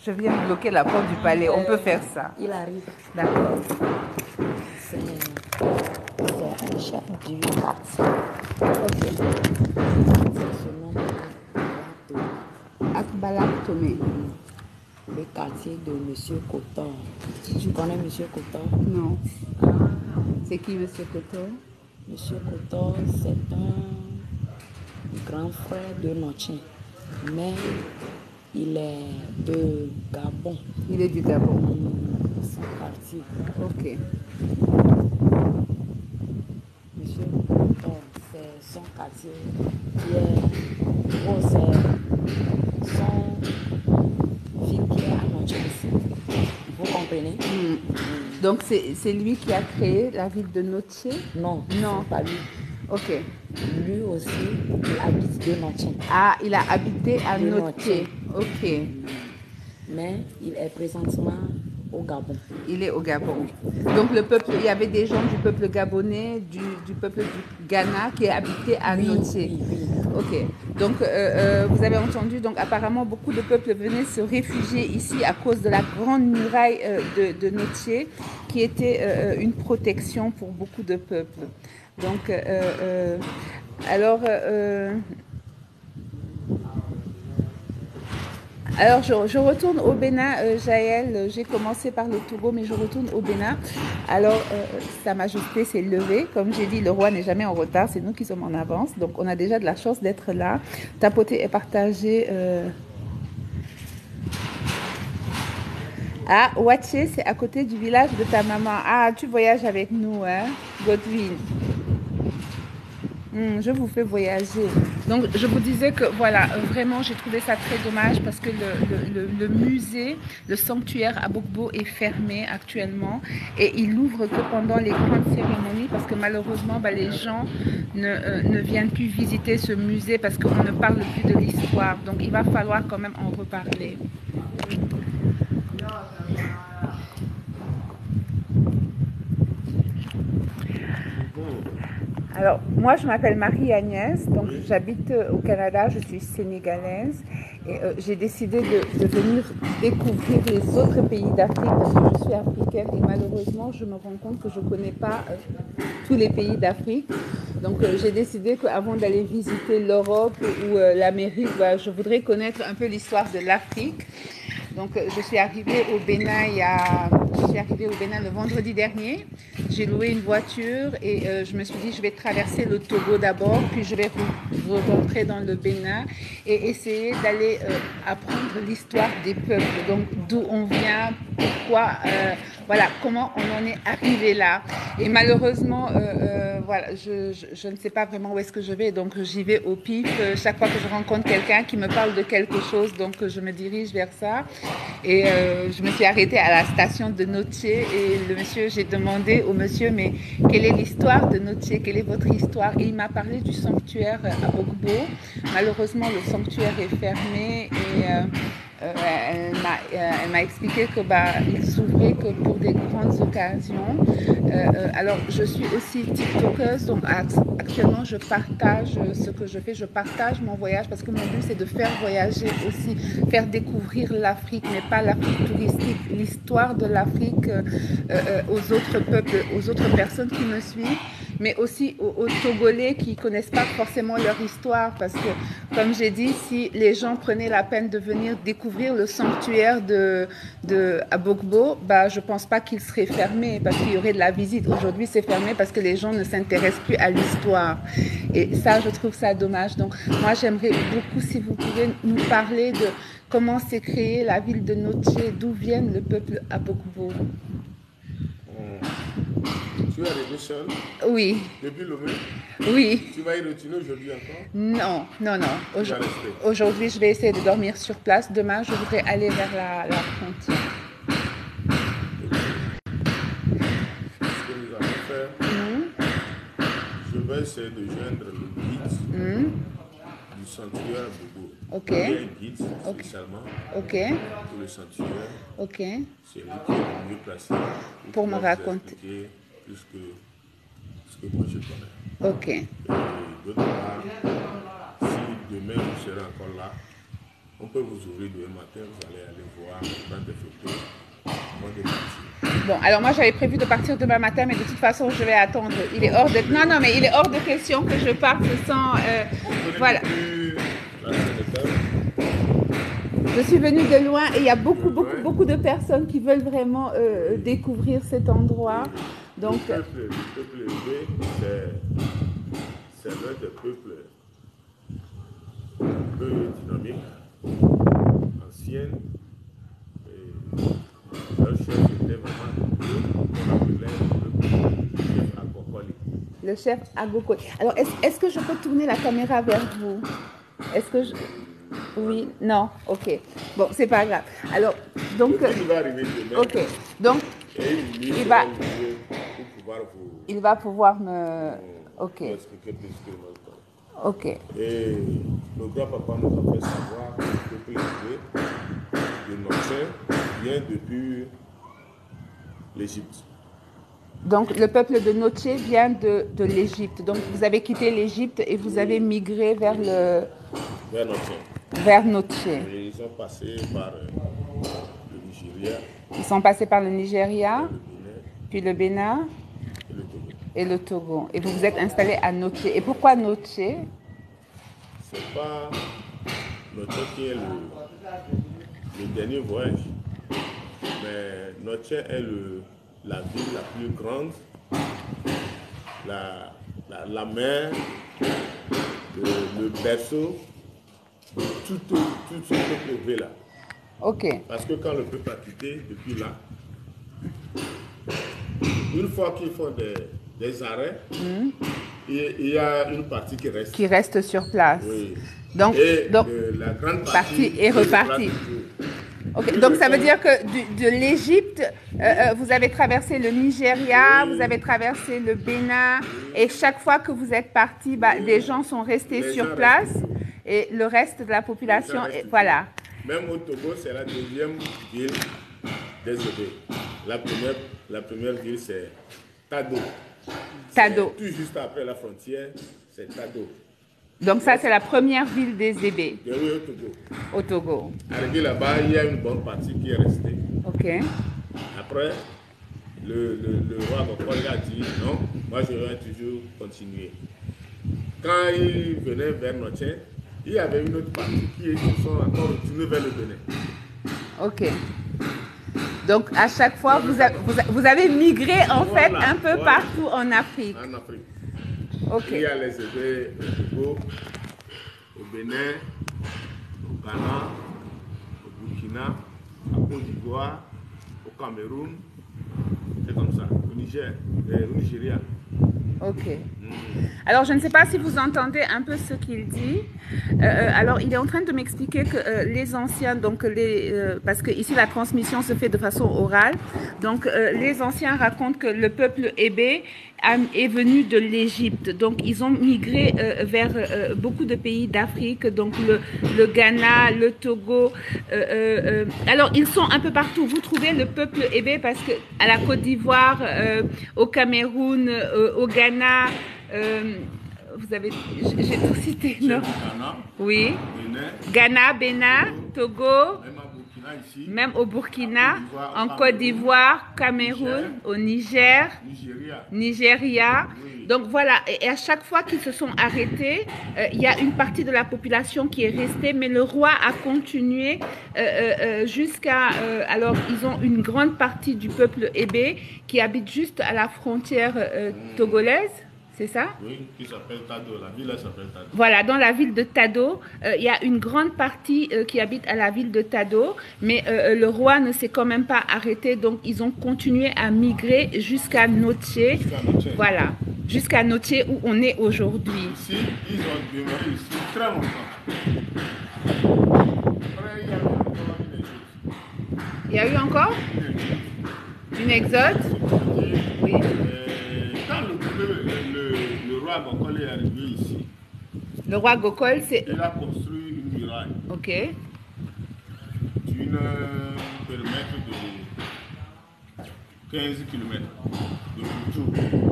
Je viens bloquer la porte du palais. On peut faire ça.
Il arrive.
D'accord.
C'est un chef du quartier.
Ok.
C'est ce nom
Akbala Tomé.
le quartier de Monsieur Coton. Tu connais Monsieur Coton?
Non. C'est qui Monsieur Coton?
Monsieur Coton, c'est un grand frère de Notien, mais il est de Gabon.
Il est du Gabon.
Son quartier.
Ok.
Monsieur Coton, c'est son quartier qui est gros, c'est son ville qui est à Notien ici. Vous comprenez?
Donc c'est lui qui a créé la ville de Notier?
Non,
non,
pas lui.
Ok.
Lui aussi, il habite de Notien.
Ah, il a habité à
De
Notier. Ok.
Mais il est présentement au Gabon.
Il est au Gabon. Donc le peuple, il y avait des gens du peuple gabonais, du peuple du Ghana qui habitaient à Notier.
Oui.
Ok. Donc vous avez entendu, donc apparemment beaucoup de peuples venaient se réfugier ici à cause de la grande muraille de Notier qui était une protection pour beaucoup de peuples. Donc alors, je retourne au Bénin, Jaël. J'ai commencé par le Togo, mais je retourne au Bénin. Alors, Sa Majesté s'est levée. Comme j'ai dit, le roi n'est jamais en retard, c'est nous qui sommes en avance. Donc, on a déjà de la chance d'être là. Tapoter et partager. Ah, Ouaché, c'est à côté du village de ta maman. Ah, tu voyages avec nous, hein, Godwin. Je vous fais voyager. Donc, je vous disais que, voilà, vraiment, j'ai trouvé ça très dommage parce que le musée, le sanctuaire à Bokbo est fermé actuellement et il n'ouvre que pendant les grandes cérémonies parce que malheureusement, les gens ne viennent plus visiter ce musée parce qu'on ne parle plus de l'histoire. Donc, il va falloir quand même en reparler. Alors, moi, je m'appelle Marie-Agnès, donc j'habite au Canada, je suis sénégalaise et j'ai décidé de venir découvrir les autres pays d'Afrique parce que je suis africaine et malheureusement, je me rends compte que je ne connais pas tous les pays d'Afrique. Donc, j'ai décidé qu'avant d'aller visiter l'Europe ou l'Amérique, je voudrais connaître un peu l'histoire de l'Afrique. Donc, je suis arrivée au Bénin le vendredi dernier. J'ai loué une voiture et je me suis dit je vais traverser le Togo d'abord, puis je vais rentrer dans le Bénin et essayer d'aller apprendre l'histoire des peuples. Donc, d'où on vient, pourquoi, comment on en est arrivé là. Et malheureusement, je ne sais pas vraiment où est-ce que je vais, donc j'y vais au pif. Chaque fois que je rencontre quelqu'un qui me parle de quelque chose, donc je me dirige vers ça. Et je me suis arrêtée à la station de Notier et j'ai demandé au monsieur, mais quelle est l'histoire de Notier? Quelle est votre histoire? Et il m'a parlé du sanctuaire à Bokbo. Malheureusement, le sanctuaire est fermé et elle m'a expliqué qu'il s'ouvrait que pour des grandes occasions. Alors, je suis aussi TikTokeuse, donc actuellement, je partage ce que je fais. Je partage mon voyage parce que mon but, c'est de faire voyager aussi, faire découvrir l'Afrique, mais pas l'Afrique touristique, l'histoire de l'Afrique aux autres peuples, aux autres personnes qui me suivent, mais aussi aux Togolais qui ne connaissent pas forcément leur histoire parce que, comme j'ai dit, si les gens prenaient la peine de venir découvrir le sanctuaire de Bokbo, je ne pense pas qu'il serait fermé parce qu'il y aurait de la visite. Aujourd'hui, c'est fermé parce que les gens ne s'intéressent plus à l'histoire. Et ça, je trouve ça dommage. Donc, moi, j'aimerais beaucoup, si vous pouvez nous parler de comment s'est créée la ville de Notier, d'où vient le peuple à Bokbo.
Tu es arrivé seul?
Oui.
Depuis Lomé?
Oui.
Tu vas y retourner aujourd'hui encore?
Non. Aujourd'hui, je vais essayer de dormir sur place. Demain, je voudrais aller vers la frontière.
Ce que nous allons faire, je vais essayer de joindre le guide du sanctuaire Bobo.
Ok.
Il y a un guide spécialement
Ok.
pour le sanctuaire.
Ok.
C'est lui qui est le mieux placé
Pour me
pouvoir vous
raconter.
expliquer plus que ce que moi je connais.
Ok.
Et d'autre part, si demain vous serez encore là, on peut vous ouvrir demain matin, vous allez aller voir, prendre des photos, moi de partir.
Bon, alors moi j'avais prévu de partir demain matin, mais de toute façon je vais attendre. Il est hors de... Non, non, mais il est hors de question que je parte sans... voilà. Je suis venue de loin et il y a beaucoup de personnes qui veulent vraiment découvrir cet endroit. Donc,
le peuple élevé, c'est l'un des peuples un peu dynamiques, anciennes. Leur chef était vraiment qu'on appelait le chef Agokoli.
Le chef Agokoli. Alors, est-ce que je peux tourner la caméra vers vous? Est-ce que je... Oui, non, ok. Bon, c'est pas grave. Alors, donc...
Il va arriver demain.
Ok, donc, il va pouvoir me... Ok.
Expliquer plus que moi.
Ok.
Et le grand-papa nous a fait savoir que le peuple élevé de Noché vient depuis l'Égypte.
Donc, le peuple de Noche vient de l'Égypte. Donc, vous avez quitté l'Égypte et vous avez migré vers le...
Vers Noché.
Vers Noche.
Et ils sont passés par le Nigeria.
Ils sont passés par le Nigeria,
Le Bénin,
puis le Bénin
et le Togo.
et le Togo. Et vous vous êtes installé à Noche. Et pourquoi Noche?
C'est pas Noché qui est le dernier voyage, mais Noché est la ville la plus grande, la mer, le berceau, tout ce peuple élevé là.
Ok.
Parce que quand le peuple a quitté, depuis là, une fois qu'ils font des arrêts, il y a une partie qui reste.
Qui reste sur place.
Oui.
Donc,
la grande partie
est repartie. Okay. Donc ça veut dire que de l'Égypte, vous avez traversé le Nigeria, vous avez traversé le Bénin, et chaque fois que vous êtes parti, des gens sont restés sur place, et le reste de la population, voilà.
Même au Togo, c'est la deuxième ville des Zébé. La première ville, c'est Tado.
Tado.
Tout juste après la frontière, c'est Tado.
Donc ça, c'est la première ville des Zébé.
Oui, au Togo.
Au Togo.
Arrivé là-bas, il y a une bonne partie qui est restée.
Ok.
Après, le roi Agokoli a dit non, moi je vais toujours continuer. Quand il venait vers Noché, il y avait une autre partie qui se sont encore retournés vers le Bénin.
Ok. Donc à chaque fois, vous avez migré en fait un peu partout en Afrique.
En Afrique.
Ok.
Il y a les Zébé au Togo, au Bénin, au Ghana, au Burkina, à Côte d'Ivoire, au Cameroun, c'est comme ça, au Niger, au Nigeria.
Ok. Alors, je ne sais pas si vous entendez un peu ce qu'il dit. Alors, il est en train de m'expliquer que les anciens, donc parce que ici la transmission se fait de façon orale, donc les anciens racontent que le peuple hébé est venu de l'Égypte. Donc, ils ont migré vers beaucoup de pays d'Afrique, donc le Ghana, le Togo. Alors, ils sont un peu partout. Vous trouvez le peuple hébé parce que à la Côte d'Ivoire, au Cameroun, au Ghana, vous avez, j'ai tout cité, non?
Ghana,
oui.
Bénin,
Ghana, Bénin, Togo,
même à Burkina ici,
même au Burkina, en Côte d'Ivoire, Cameroun, au Niger, Nigeria.
Oui.
Donc voilà, et à chaque fois qu'ils se sont arrêtés, il y a une partie de la population qui est restée, mais le roi a continué jusqu'à... alors, ils ont une grande partie du peuple hébé qui habite juste à la frontière togolaise. C'est ça?
Oui, qui s'appelle Tado. La ville s'appelle Tado.
Voilà, dans la ville de Tado, il y a une grande partie qui habite à la ville de Tado, mais le roi ne s'est quand même pas arrêté, donc ils ont continué à migrer jusqu'à Noche. Voilà, jusqu'à Noche où on est aujourd'hui.
Ici, ils ont demeuré ici très longtemps. Après, il y a eu encore une exode.
Il y a eu encore une exode? Oui.
Quand le roi Agokoli est arrivé ici,
Le roi Gokol, c'est...
Il a construit une muraille.
Ok.
D'une périmètre de 15 km de tour.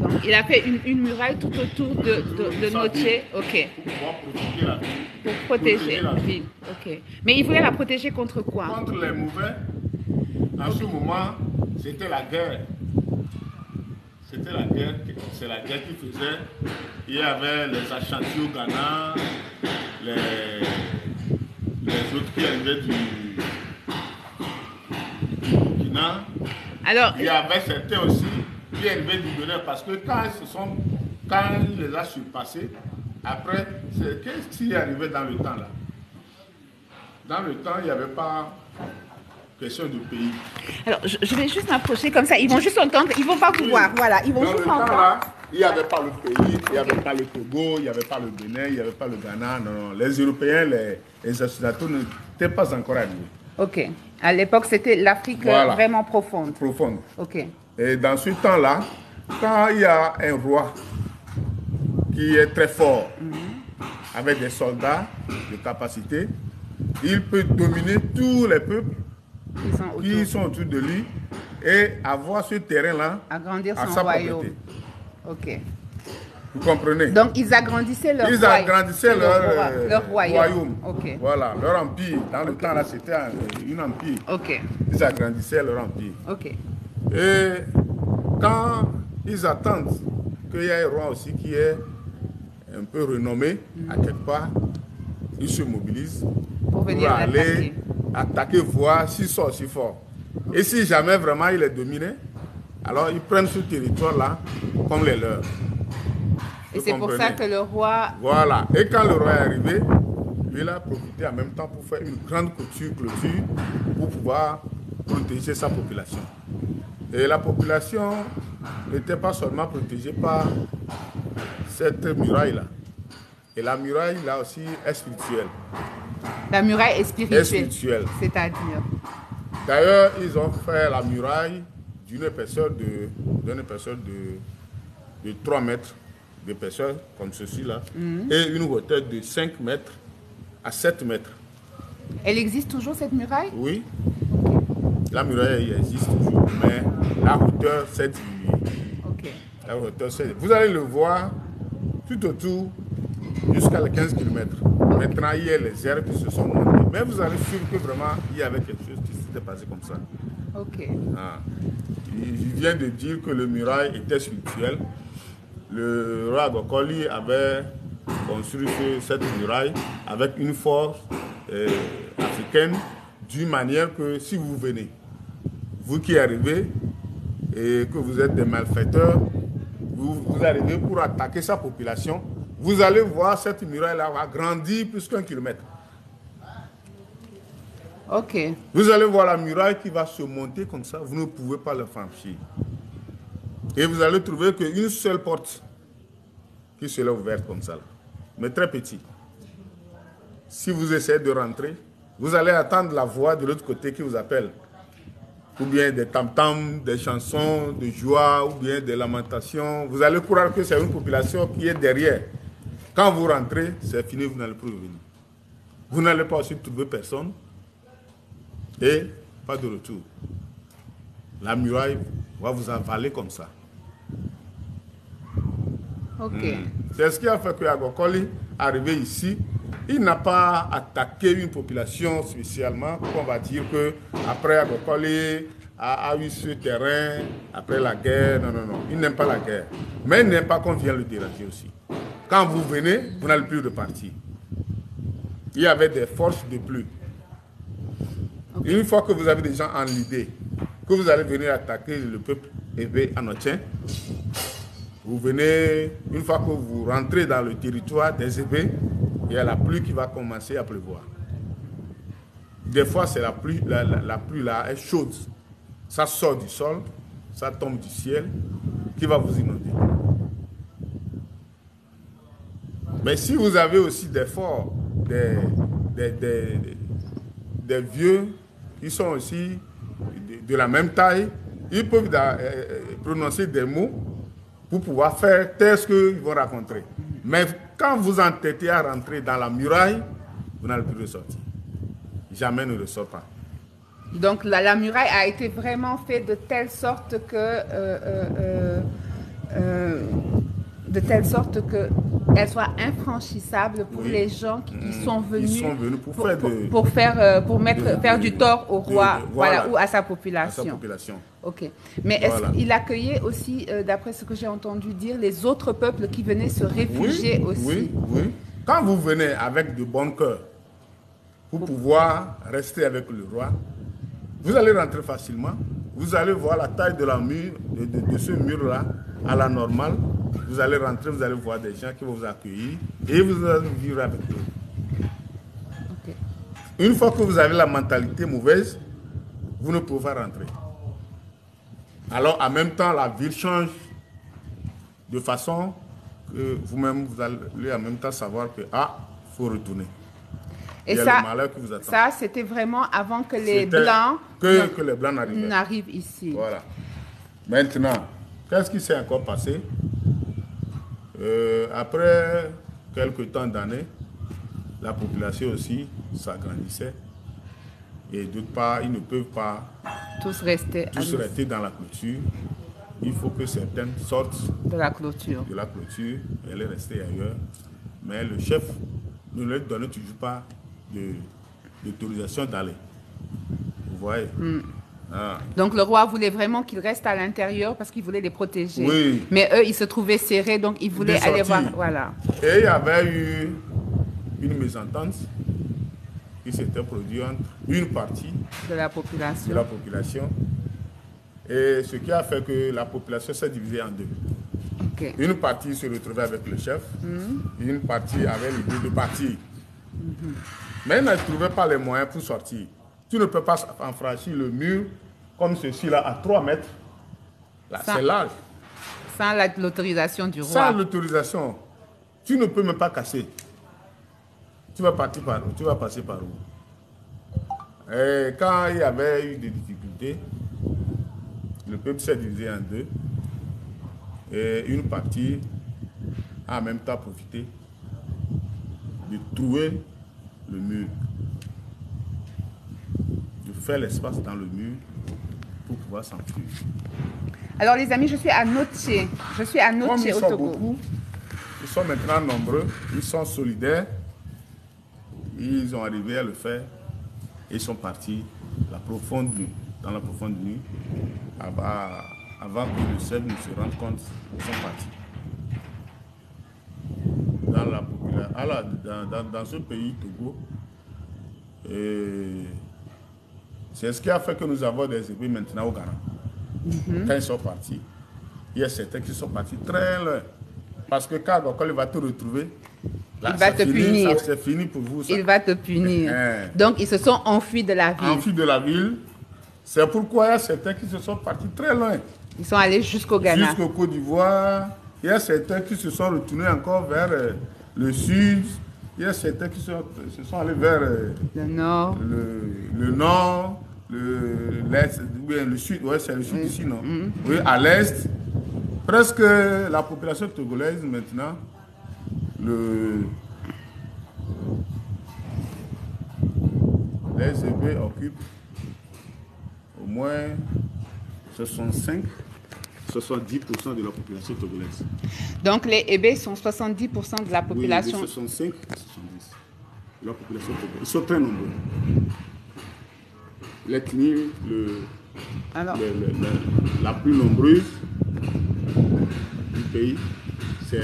Donc, il a fait une muraille tout autour de Noché. Ok.
Pour pouvoir protéger la ville.
Pour protéger la ville. Ok. Mais il voulait la protéger contre quoi?
Contre les mauvais. En ce moment, c'était la guerre. C'était la guerre. C'est la guerre qui faisait. Il y avait les Ashanti au Ghana, les autres qui arrivaient du Burkina. Alors, il y avait certains aussi qui arrivaient du Bénin parce que quand il les a surpassés, après, qu'est-ce qui est arrivé dans le temps là? Dans le temps, il n'y avait pas question de pays.
Alors, je vais juste m'approcher comme ça. Ils vont juste entendre, ils ne vont pas vous voir. Voilà, ils vont juste entendre. Dans le temps là,
il n'y avait pas le pays, il n'y avait pas le Togo, il n'y avait pas le Bénin, il n'y avait pas le Ghana. Non. Les Européens, les Occidentaux n'étaient pas encore arrivés.
Ok. À l'époque, c'était l'Afrique vraiment profonde.
Profonde.
Ok.
Et dans ce temps-là, quand il y a un roi qui est très fort, avec des soldats de capacité, il peut dominer tous les peuples qui sont autour de lui et avoir ce terrain-là
agrandir
à
son
sa
royaume.
propriété.
Ok.
Vous comprenez?
Donc, ils agrandissaient leur
royaume.
Okay.
Voilà, leur empire. Dans le temps, là, c'était un empire.
Okay.
Ils agrandissaient leur empire.
Okay.
Et quand ils attendent qu'il y ait un roi aussi qui est un peu renommé à quelque part, ils se mobilisent pour aller attaquer, voir s'ils sont aussi forts. Et si jamais vraiment il est dominé, alors ils prennent ce territoire-là comme les leurs.
Et c'est pour ça que le roi...
Voilà. Et quand le roi est arrivé, lui, il a profité en même temps pour faire une grande clôture pour pouvoir protéger sa population. Et la population n'était pas seulement protégée par cette muraille-là. Et la muraille, là aussi, est spirituelle.
La muraille est spirituelle.
Est spirituelle.
C'est-à-dire?
D'ailleurs, ils ont fait la muraille d'une épaisseur de 3 mètres d'épaisseur, comme ceci-là, et une hauteur de 5 mètres à 7 mètres.
Elle existe toujours, cette muraille?
Oui. La muraille existe toujours, mais la hauteur s'est diminuée.
Ok.
La hauteur s'est... Vous allez le voir tout autour jusqu'à les 15 km. Maintenant, il y a les herbes qui se sont montées. Mais vous allez suivre que vraiment, il y avait quelque chose qui s'était passé comme ça.
Ok.
Ah. Il vient de dire que le muraille était spirituel. Le roi Gokoli avait construit cette muraille avec une force africaine, d'une manière que si vous venez, vous qui arrivez et que vous êtes des malfaiteurs, vous arrivez pour attaquer sa population, vous allez voir cette muraille-là va grandir plus qu'1 kilomètre.
Ok.
Vous allez voir la muraille qui va se monter comme ça, vous ne pouvez pas le franchir. Et vous allez trouver qu'une seule porte qui sera ouverte comme ça, mais très petit. Si vous essayez de rentrer, vous allez attendre la voix de l'autre côté qui vous appelle. Ou bien des tam-tams, des chansons de joie, ou bien des lamentations. Vous allez croire que c'est une population qui est derrière. Quand vous rentrez, c'est fini, vous n'allez plus revenir. Vous n'allez pas aussi trouver personne et pas de retour. La muraille va vous avaler comme ça.
Ok.
C'est ce qui a fait que Agokoli, arrivé ici, il n'a pas attaqué une population spécialement. On va dire que après Agokoli a eu ce terrain, après la guerre, non. Il n'aime pas la guerre. Mais il n'aime pas qu'on vienne le déranger aussi. Quand vous venez, vous n'allez plus repartir. Il y avait des forces de plus. Okay. Une fois que vous avez des gens en l'idée, que vous allez venir attaquer le peuple éveillé anotien, vous venez, une fois que vous rentrez dans le territoire des Ébés, il y a la pluie qui va commencer à pleuvoir. Des fois, c'est la pluie là est chaude. Ça sort du sol, ça tombe du ciel, qui va vous inonder. Mais si vous avez aussi des forts, des vieux qui sont aussi de la même taille, ils peuvent prononcer des mots pour pouvoir faire taire ce qu'ils vont rencontrer. Mais quand vous entêtez à rentrer dans la muraille, vous n'allez plus ressortir. Jamais ne ressort pas.
Donc la muraille a été vraiment faite de telle sorte que elle soit infranchissable pour les gens qui sont venus pour faire du tort au roi, voilà, ou à sa population. Ok. Mais est-ce qu'il accueillait aussi, d'après ce que j'ai entendu dire, les autres peuples qui venaient se réfugier aussi?
Oui. Quand vous venez avec de bon cœur pour pouvoir rester avec le roi, vous allez rentrer facilement. Vous allez voir la taille de la mur, de ce mur-là à la normale. Vous allez rentrer, vous allez voir des gens qui vont vous accueillir et vous allez vivre avec eux. Okay. Une fois que vous avez la mentalité mauvaise, vous ne pouvez pas rentrer. Alors, en même temps, la ville change de façon que vous-même, vous allez en même temps savoir que, il faut retourner.
Et ça, c'était vraiment avant que les Blancs
que les Blancs
n'arrivent ici.
Voilà. Maintenant, qu'est-ce qui s'est encore passé? Après quelques temps d'années, la population aussi s'agrandissait. Et d'autre part, ils ne peuvent pas
tous rester
dans la clôture. Il faut que certaines sortent
de la clôture.
Elle est restée ailleurs. Mais le chef ne leur donne toujours pas d'autorisation d'aller. Vous voyez?
Donc le roi voulait vraiment qu'ils restent à l'intérieur parce qu'il voulait les protéger.
Oui.
Mais eux, ils se trouvaient serrés, donc ils voulaient aller voir. Voilà.
Et il y avait eu une mésentente qui s'était produite entre une partie
de la population.
Et ce qui a fait que la population s'est divisée en deux.
Okay.
Une partie se retrouvait avec le chef, une partie avait l'idée de partir. Mais ils ne trouvaient pas les moyens pour sortir. Tu ne peux pas franchir le mur comme ceci là à 3 mètres. Là, c'est large.
Sans l'autorisation du roi.
Sans l'autorisation. Tu ne peux même pas casser. Tu vas passer par où? Et quand il y avait eu des difficultés, le peuple s'est divisé en deux. Et une partie a en même temps profité de trouer le mur, de faire l'espace dans le mur pour pouvoir s'enfuir.
Alors les amis, je suis à Noche. Je suis à Noche au Togo.
Beaucoup, ils sont maintenant nombreux, ils sont solidaires, ils ont arrivé à le faire et ils sont partis dans la profonde nuit, avant que le chef ne se rende compte, ils sont partis. Dans ce pays, Togo, c'est ce qui a fait que nous avons des épées maintenant au Ghana. Quand ils sont partis, il y a certains qui sont partis très loin. Parce que quand il va te retrouver,
là, il va te punir.
C'est fini pour vous. Ça.
Il va te punir. Donc, ils se sont enfuis de la ville.
Enfuis de la ville. C'est pourquoi il y a certains qui se sont partis très loin.
Ils sont allés jusqu'au Ghana.
Jusqu'au Côte d'Ivoire. Il y a certains qui se sont retournés encore vers le sud. Il y a certains qui se sont allés vers
le nord.
Le nord, l'est, le sud. Oui, c'est le sud ici, non? Oui, à l'est. Presque la population togolaise maintenant, les Ébés occupent au moins 65-70% de la population togolaise.
Donc les Ébés sont 70% de la population.
Oui, 65 à 70% de la population togolaise. Ils sont très nombreux. L'ethnie la plus nombreuse du pays, c'est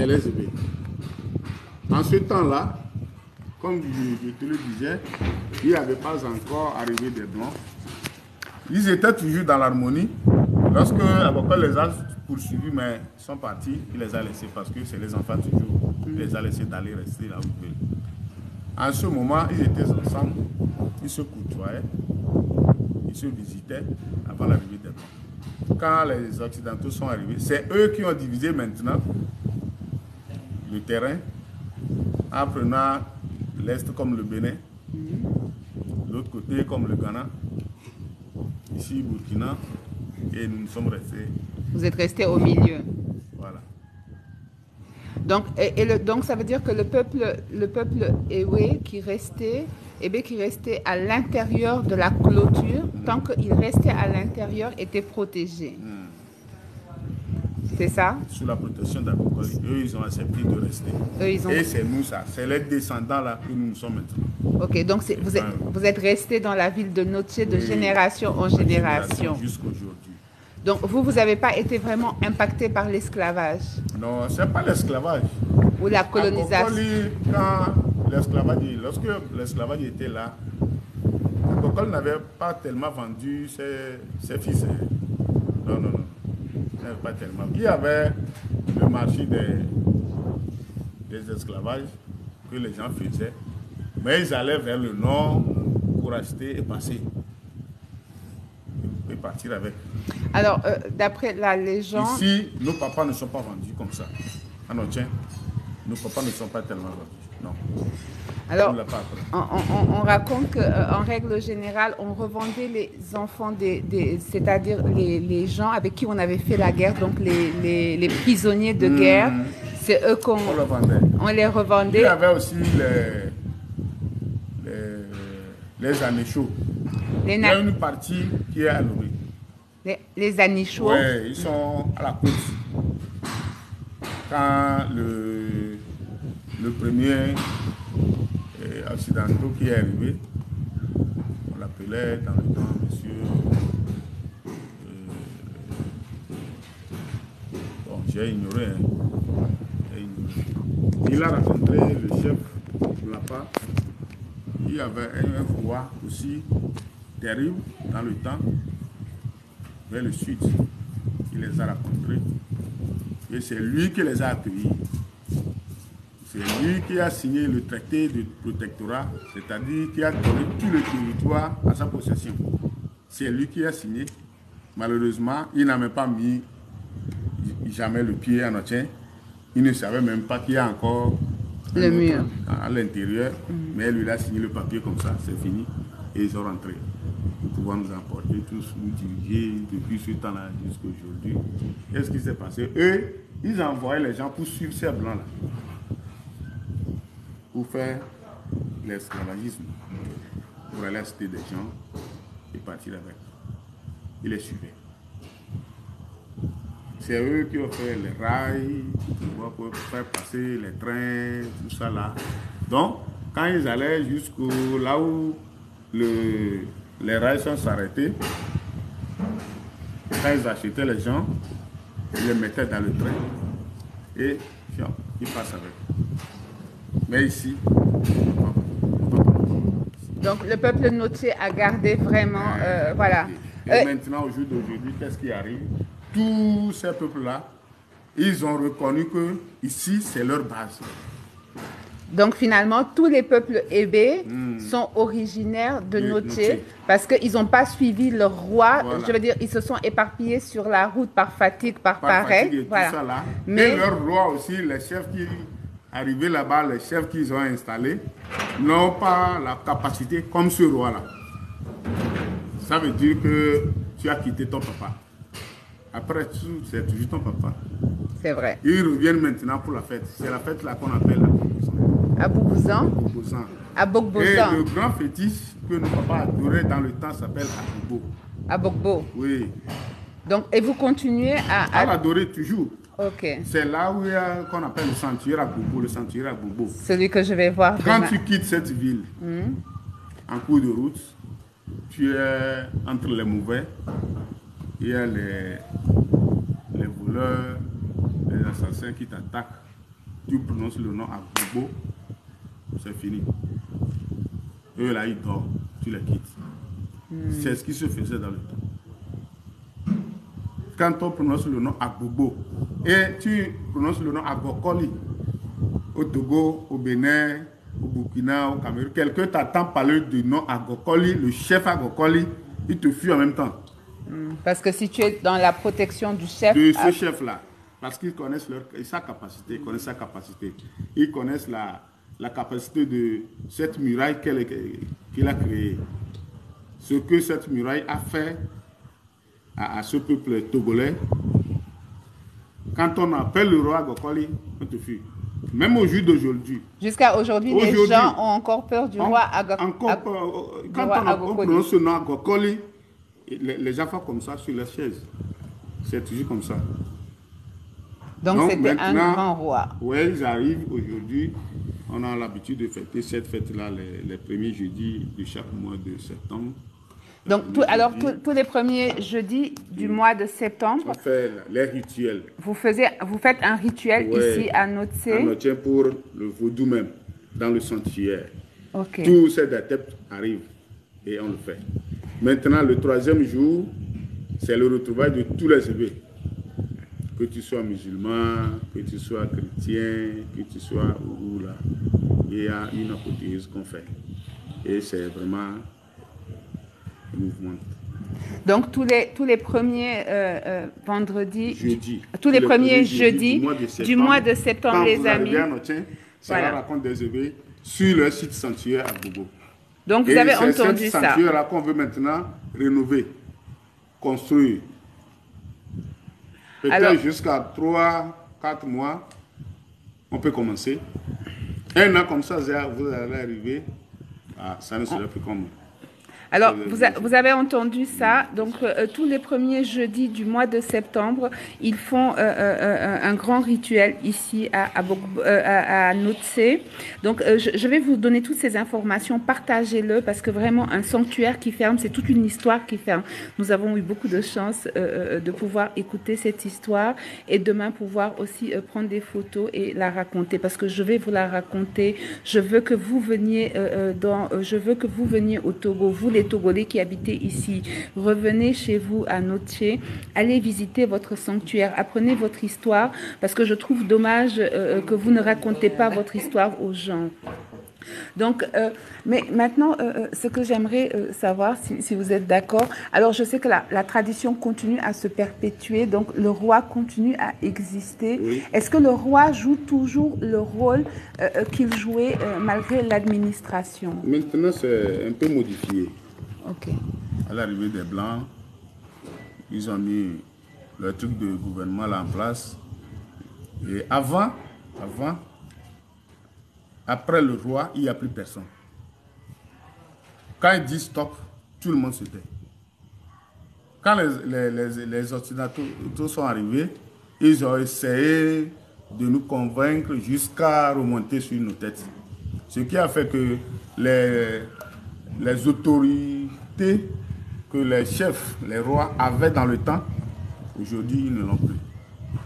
les Ébés. En ce temps-là, comme je te le disais, il n'y avait pas encore arrivé des Blancs. Ils étaient toujours dans l'harmonie. Lorsque Abokar les a poursuivis, mais ils sont partis, il les a laissés parce que c'est les enfants toujours. Il les a laissés d'aller rester là où ils veulent. En ce moment, ils étaient ensemble, ils se côtoyaient, ils se visitaient avant l'arrivée des Blancs. Quand les Occidentaux sont arrivés, c'est eux qui ont divisé maintenant le terrain en prenant l'Est comme le Bénin, l'autre côté comme le Ghana, ici Burkina, et nous sommes restés.
Vous êtes restés au milieu.
Voilà.
Donc ça veut dire que le peuple Ewe qui restait à l'intérieur de la clôture, tant qu'il restait à l'intérieur, était protégé. C'est ça?
Sous la protection d'Agokoli. Eux, ils ont accepté de rester. Et c'est nous ça. C'est les descendants là que nous sommes maintenant.
Ok, donc vous êtes restés dans la ville de Noche de génération en génération.
Jusqu'à aujourd'hui.
Donc vous n'avez pas été vraiment impacté par l'esclavage?
Non, ce n'est pas l'esclavage.
Ou la colonisation?
Lorsque l'esclavage était là, Agokoli n'avait pas tellement vendu ses fils. Non. Pas tellement. Il y avait le marché des esclavages que les gens faisaient, mais ils allaient vers le nord pour acheter et passer. Et partir avec.
Alors, d'après la légende...
Ici, nos papas ne sont pas vendus comme ça. Ah non, tiens, nos papas ne sont pas tellement vendus. Non.
Alors, on raconte qu'en règle générale, on revendait les enfants, c'est-à-dire les gens avec qui on avait fait la guerre, donc les prisonniers de guerre. C'est eux qu'on les revendait.
Il y avait aussi les anichos. Il y a une partie qui est à Lomé.
Les anichos?
Oui, ils sont à la côte. Quand le premier occidentaux qui est arrivé, on l'appelait dans le temps monsieur bon, j'ai ignoré, il a rencontré le chef de la part. Il y avait un roi aussi terrible dans le temps vers le sud. Il les a rencontrés et c'est lui qui les a accueillis. C'est lui qui a signé le traité de protectorat, c'est-à-dire qui a donné tout le territoire à sa possession. C'est lui qui a signé. Malheureusement, il n'a même pas mis jamais le pied en Noche. Il ne savait même pas qu'il y a encore
le mur
à l'intérieur, mais lui il a signé le papier comme ça, c'est fini. Et ils sont rentrés. Nous pouvons nous emporter tous, nous diriger depuis ce temps-là jusqu'à aujourd'hui. Qu'est-ce qui s'est passé? Eux, ils envoyaient les gens pour suivre ces blancs-là, pour faire l'esclavagisme, pour aller acheter des gens et partir avec. Ils les suivaient. C'est eux qui ont fait les rails, pour faire passer les trains, tout ça là. Donc, quand ils allaient jusqu'au là où les rails sont s'arrêtés, quand ils achetaient les gens, ils les mettaient dans le train et ils passent avec. Mais ici,
donc le peuple Noche a gardé vraiment, voilà.
Et maintenant, au jour d'aujourd'hui, qu'est-ce qui arrive? Tous ces peuples-là, ils ont reconnu que ici, c'est leur base.
Donc finalement, tous les peuples hébés sont originaires de Noche parce qu'ils n'ont pas suivi leur roi. Voilà. Je veux dire, ils se sont éparpillés sur la route par fatigue, par pareil.
Voilà. Tout ça là. Mais et leur roi aussi, les chefs qui arrivaient là-bas, les chefs qu'ils ont installés, n'ont pas la capacité comme ce roi-là. Ça veut dire que tu as quitté ton papa. Après tout, c'est toujours ton papa.
C'est vrai.
Ils reviennent maintenant pour la fête. C'est la fête là qu'on appelle
Aboukbouzan.
Et le grand fétiche que nos papas adoraient dans le temps s'appelle Abokbo.
Abokbo.
Oui.
Donc, et vous continuez
à l'adorer toujours.
Ok.
C'est là où il y a qu'on appelle le sanctuaire Abokbo, le sanctuaire Abokbo.
Celui que je vais voir
quand
demain.
Tu quittes cette ville, en cours de route, tu es entre les mauvais, il y a les voleurs, les assassins qui t'attaquent. Tu prononces le nom Abokbo, c'est fini. Eux là, ils dorment, tu les quittes. C'est ce qui se faisait dans le temps. Quand on prononce le nom Agbobo et tu prononces le nom Agokoli, au Togo, au Bénin, au Burkina, au Cameroun, quelqu'un t'attend parler du nom Agokoli, le chef Agokoli, il te fuit en même temps.
Parce que si tu es dans la protection du chef...
De ce chef-là, parce qu'ils connaissent sa capacité, ils connaissent sa capacité. Ils connaissent la capacité de cette muraille qu'il a créée. Ce que cette muraille a fait à ce peuple togolais, quand on appelle le roi Agokoli, on te fuit. Même au jour d'aujourd'hui.
Jusqu'à aujourd'hui, les gens ont encore peur du roi Agokoli.
Quand on prononce ce nom Agokoli, les gens font comme ça sur les chaises. C'est toujours comme ça.
Donc c'était un grand roi.
Oui, ils arrivent aujourd'hui. On a l'habitude de fêter cette fête-là les premiers jeudis de chaque mois de septembre.
Donc, tous les premiers jeudis du mois de septembre,
on fait les rituels.
Vous faites un rituel ici à Notse.
À Notse pour le vaudou même, dans le sanctuaire.
Okay.
Tous ces adeptes arrivent et on le fait. Maintenant, le troisième jour, c'est le retrouvail de tous les évêques. Que tu sois musulman, que tu sois chrétien, que tu sois où là. Il y a une apothéose qu'on fait. Et c'est vraiment un mouvement.
Donc tous les premiers vendredis,
jeudi,
tous les premiers jeudis du mois de septembre, les amis.
Ça raconte des évêques sur le site sanctuaire à Bobo.
Donc vous avez entendu ça.
C'est ce sanctuaire-là qu'on veut maintenant rénover, construire. Peut-être jusqu'à 3-4 mois, on peut commencer. Un an comme ça, vous allez arriver, ça ne sera plus comme...
Alors, vous avez entendu ça. Donc, tous les premiers jeudis du mois de septembre, ils font un grand rituel ici à Notse. Donc, je vais vous donner toutes ces informations. Partagez-le parce que vraiment, un sanctuaire qui ferme, c'est toute une histoire qui ferme. Nous avons eu beaucoup de chance de pouvoir écouter cette histoire et demain pouvoir aussi prendre des photos et la raconter parce que je vais vous la raconter. Je veux que vous veniez au Togo, vous les Togolais qui habitez ici, revenez chez vous à Notse, allez visiter votre sanctuaire, apprenez votre histoire, parce que je trouve dommage que vous ne racontez pas votre histoire aux gens. Donc, mais maintenant, ce que j'aimerais savoir, si vous êtes d'accord, alors je sais que la tradition continue à se perpétuer, donc le roi continue à exister.
Oui.
Est-ce que le roi joue toujours le rôle qu'il jouait malgré l'administration?
Maintenant, c'est un peu modifié.
Ok.
À l'arrivée des Blancs, ils ont mis le truc de gouvernement là en place. Et après le roi, il n'y a plus personne. Quand il dit stop, tout le monde se tait. Quand les Occidentaux sont arrivés, ils ont essayé de nous convaincre jusqu'à remonter sur nos têtes. Ce qui a fait que les autorités que les chefs, les rois avaient dans le temps, aujourd'hui ils ne l'ont plus.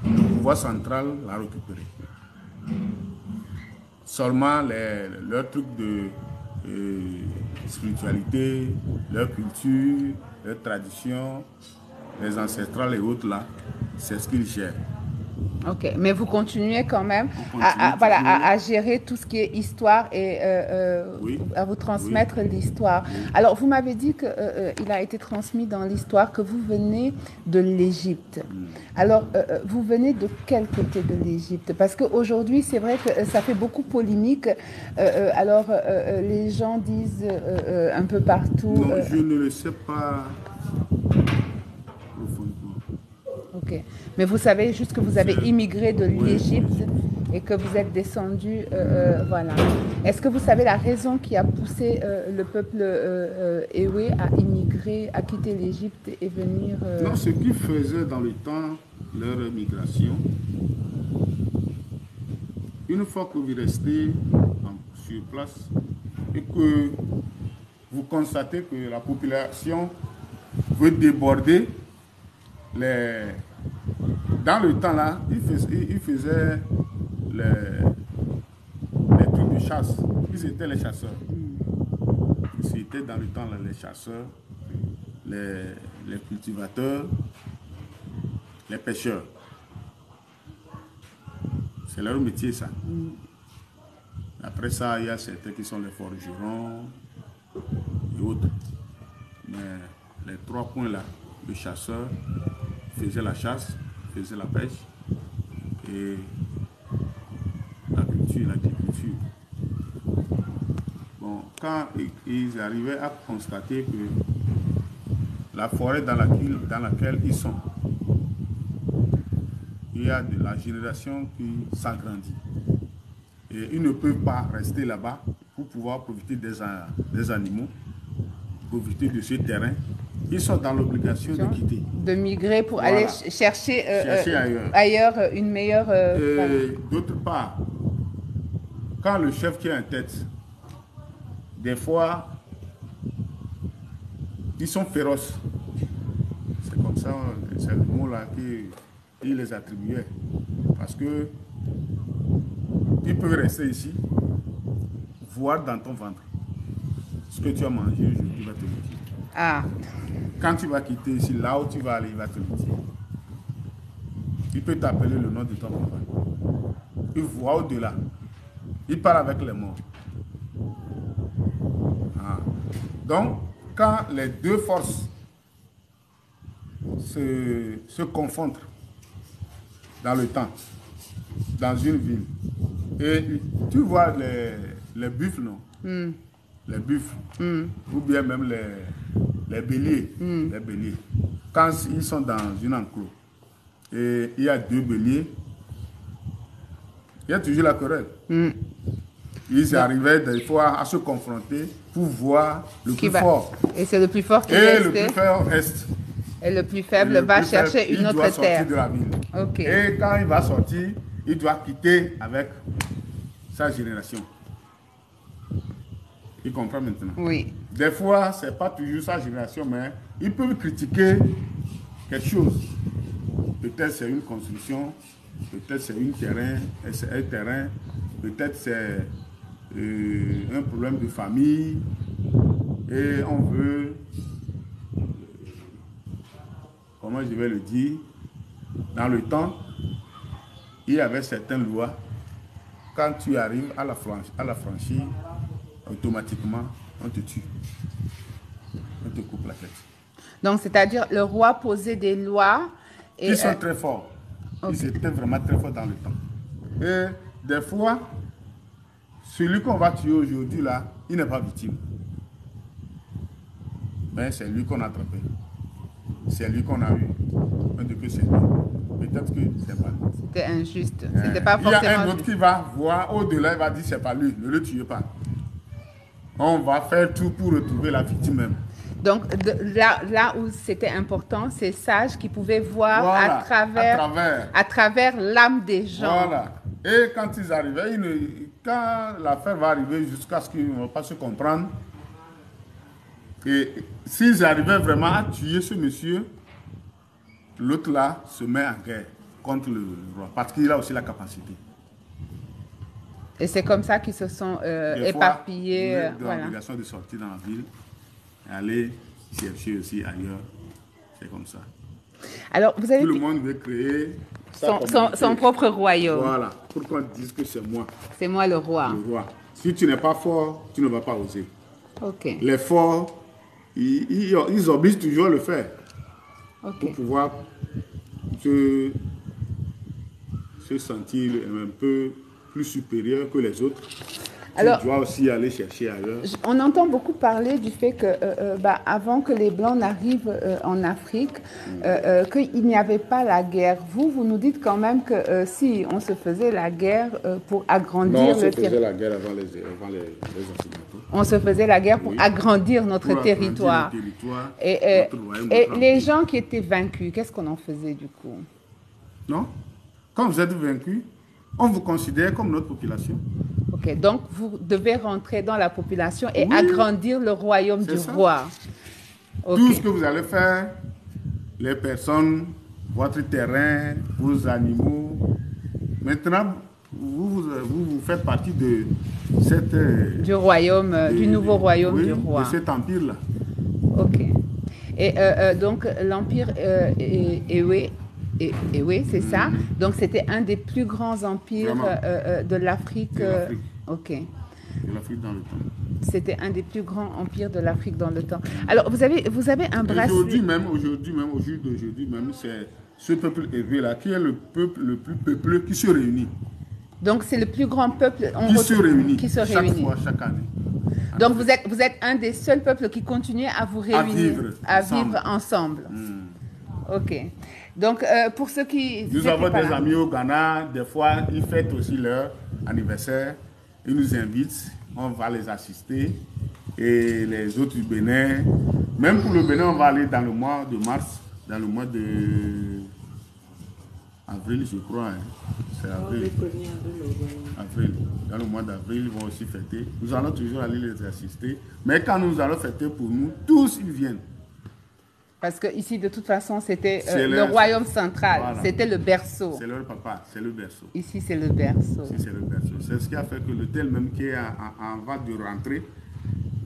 Le pouvoir central l'a récupéré. Seulement leur truc de spiritualité, leur culture, leur tradition, les ancestrales et autres là, c'est ce qu'ils gèrent.
Ok, mais vous continuez quand même à gérer tout ce qui est histoire et
oui,
à vous transmettre
oui,
l'histoire. Oui. Alors, vous m'avez dit qu'il a été transmis dans l'histoire, que vous venez de l'Égypte. Alors, vous venez de quel côté de l'Égypte? Parce qu'aujourd'hui, c'est vrai que ça fait beaucoup polémique. Alors, les gens disent un peu partout...
Non, je ne le sais pas.
Ok. Mais vous savez juste que vous avez immigré de l'Égypte et que vous êtes descendu, voilà. Est-ce que vous savez la raison qui a poussé le peuple Ewe à immigrer, à quitter l'Égypte et venir...
Non, ce qu'ils faisaient dans le temps, leur migration, une fois que vous restez sur place et que vous constatez que la population veut déborder, dans le temps là, ils faisaient les trucs de chasse. Ils étaient les chasseurs. C'était dans le temps là, les chasseurs, les cultivateurs, les pêcheurs. C'est leur métier ça. Après ça, il y a certains qui sont les forgerons et autres. Mais les trois points là, le chasseur faisait la chasse, faisait la pêche et la culture, l'agriculture. Bon, quand ils arrivaient à constater que la forêt dans laquelle ils sont, il y a de la génération qui s'agrandit. Et ils ne peuvent pas rester là-bas pour pouvoir profiter des animaux, profiter de ce terrain. Ils sont dans l'obligation de quitter.
De migrer pour aller chercher ailleurs une meilleure...
D'autre part, quand le chef qui est en tête, des fois, ils sont féroces. C'est comme ça, c'est le mot-là qu'il les attribuait. Parce que ils peuvent rester ici, voir dans ton ventre ce que tu as mangé aujourd'hui, il va te le dire.
Ah.
Quand tu vas quitter ici, là où tu vas aller, il va te le dire. Il peut t'appeler le nom de ton papa. Il voit au-delà. Il parle avec les morts. Ah. Donc, quand les deux forces se confondent dans le temps, dans une ville, et tu vois les buffles, non? Les buffles, ou bien même les béliers, les béliers. Quand ils sont dans une enclos, et il y a deux béliers, il y a toujours la querelle. Ils arrivaient des fois à se confronter pour voir le plus fort.
Et c'est le plus fort qui reste.
Et le plus fort reste.
Et le plus faible va chercher une autre terre.
Il doit sortir de la ville.
Okay.
Et quand il va sortir, il doit quitter avec sa génération. Il comprend maintenant?
Oui.
Des fois, ce n'est pas toujours sa génération, mais ils peuvent critiquer quelque chose. Peut-être c'est une construction, peut-être c'est un terrain, peut-être c'est un problème de famille, et on veut, comment je vais le dire, dans le temps, il y avait certaines lois. Quand tu arrives à la franchir, automatiquement, on te tue. On te coupe la tête.
Donc, c'est-à-dire, le roi posait des lois. Et
ils sont très forts. Okay. Ils étaient vraiment très forts dans le temps. Et des fois, celui qu'on va tuer aujourd'hui, là, il n'est pas victime. Mais c'est lui qu'on a attrapé. C'est lui qu'on a eu. On dit que c'est lui. Peut-être que c'est pas lui.
C'était injuste. C'était pas forcément.
Il y a un autre qui va voir au-delà, il va dire c'est pas lui, ne le tuez pas. On va faire tout pour retrouver la victime même.
Donc là où c'était important, c'est Sage qui pouvait voir
voilà,
à travers l'âme des gens.
Voilà. Et quand ils arrivaient, quand l'affaire va arriver jusqu'à ce qu'ils ne vont pas se comprendre, et s'ils arrivaient vraiment à tuer ce monsieur, l'autre là se met en guerre contre le roi, parce qu'il a aussi la capacité.
Et c'est comme ça qu'ils se sont éparpillés.
Ils ont l'obligation de sortir dans la ville et aller chercher aussi ailleurs. C'est comme ça.
Alors, vous avez
tout le monde veut créer
son propre royaume.
Voilà. Pour qu'on dise que c'est moi.
C'est moi le roi.
Le roi. Si tu n'es pas fort, tu ne vas pas oser.
Ok.
Les forts, ils obligent toujours à le faire.
Ok.
Pour pouvoir se sentir un peu plus supérieur que les autres. Alors, tu dois aussi aller chercher ailleurs.
On entend beaucoup parler du fait que, avant que les Blancs n'arrivent en Afrique, qu'il n'y avait pas la guerre. Vous nous dites quand même que si on se faisait la guerre pour agrandir
le territoire. Non, on se faisait la guerre avant les Occidentaux.
On se faisait la guerre pour agrandir notre territoire. Et les gens qui étaient vaincus, qu'est-ce qu'on en faisait du coup?
Non. Quand vous êtes vaincus, on vous considère comme notre population.
Ok, donc vous devez rentrer dans la population et agrandir le royaume du roi. Okay.
Tout ce que vous allez faire, les personnes, votre terrain, vos animaux. Maintenant, vous faites partie de cette...
du royaume, du nouveau royaume du roi.
De cet empire-là.
Ok. Et donc l'empire oui, c'est ça. Donc, c'était un des plus grands empires de l'Afrique. Ok.
De l'Afrique dans le temps.
C'était un des plus grands empires de l'Afrique dans le temps. Alors, vous avez un bracelet.
Aujourd'hui même, au jour d'aujourd'hui même, c'est ce peuple élevé là qui est le peuple le plus peuplé qui se réunit.
Donc, c'est le plus grand peuple
qui se réunit chaque fois, chaque année.
Donc, vous êtes un des seuls peuples qui continue à vous réunir, à vivre ensemble. Ok. Donc, pour ceux qui...
Nous avons des amis au Ghana, des fois, ils fêtent aussi leur anniversaire. Ils nous invitent, on va les assister. Et les autres du Bénin, même pour le Bénin, on va aller dans le mois de mars, dans le mois de avril, je crois. Hein. C'est avril. Avril. Dans le mois d'avril, ils vont aussi fêter. Nous allons toujours aller les assister. Mais quand nous allons fêter pour nous, tous ils viennent.
Parce que ici, de toute façon, c'était le royaume central. Voilà. C'était le berceau.
C'est leur papa, c'est le berceau.
Ici, c'est le berceau.
Ici, c'est le berceau. C'est ce qui a fait que l'hôtel même qui est en voie de rentrer,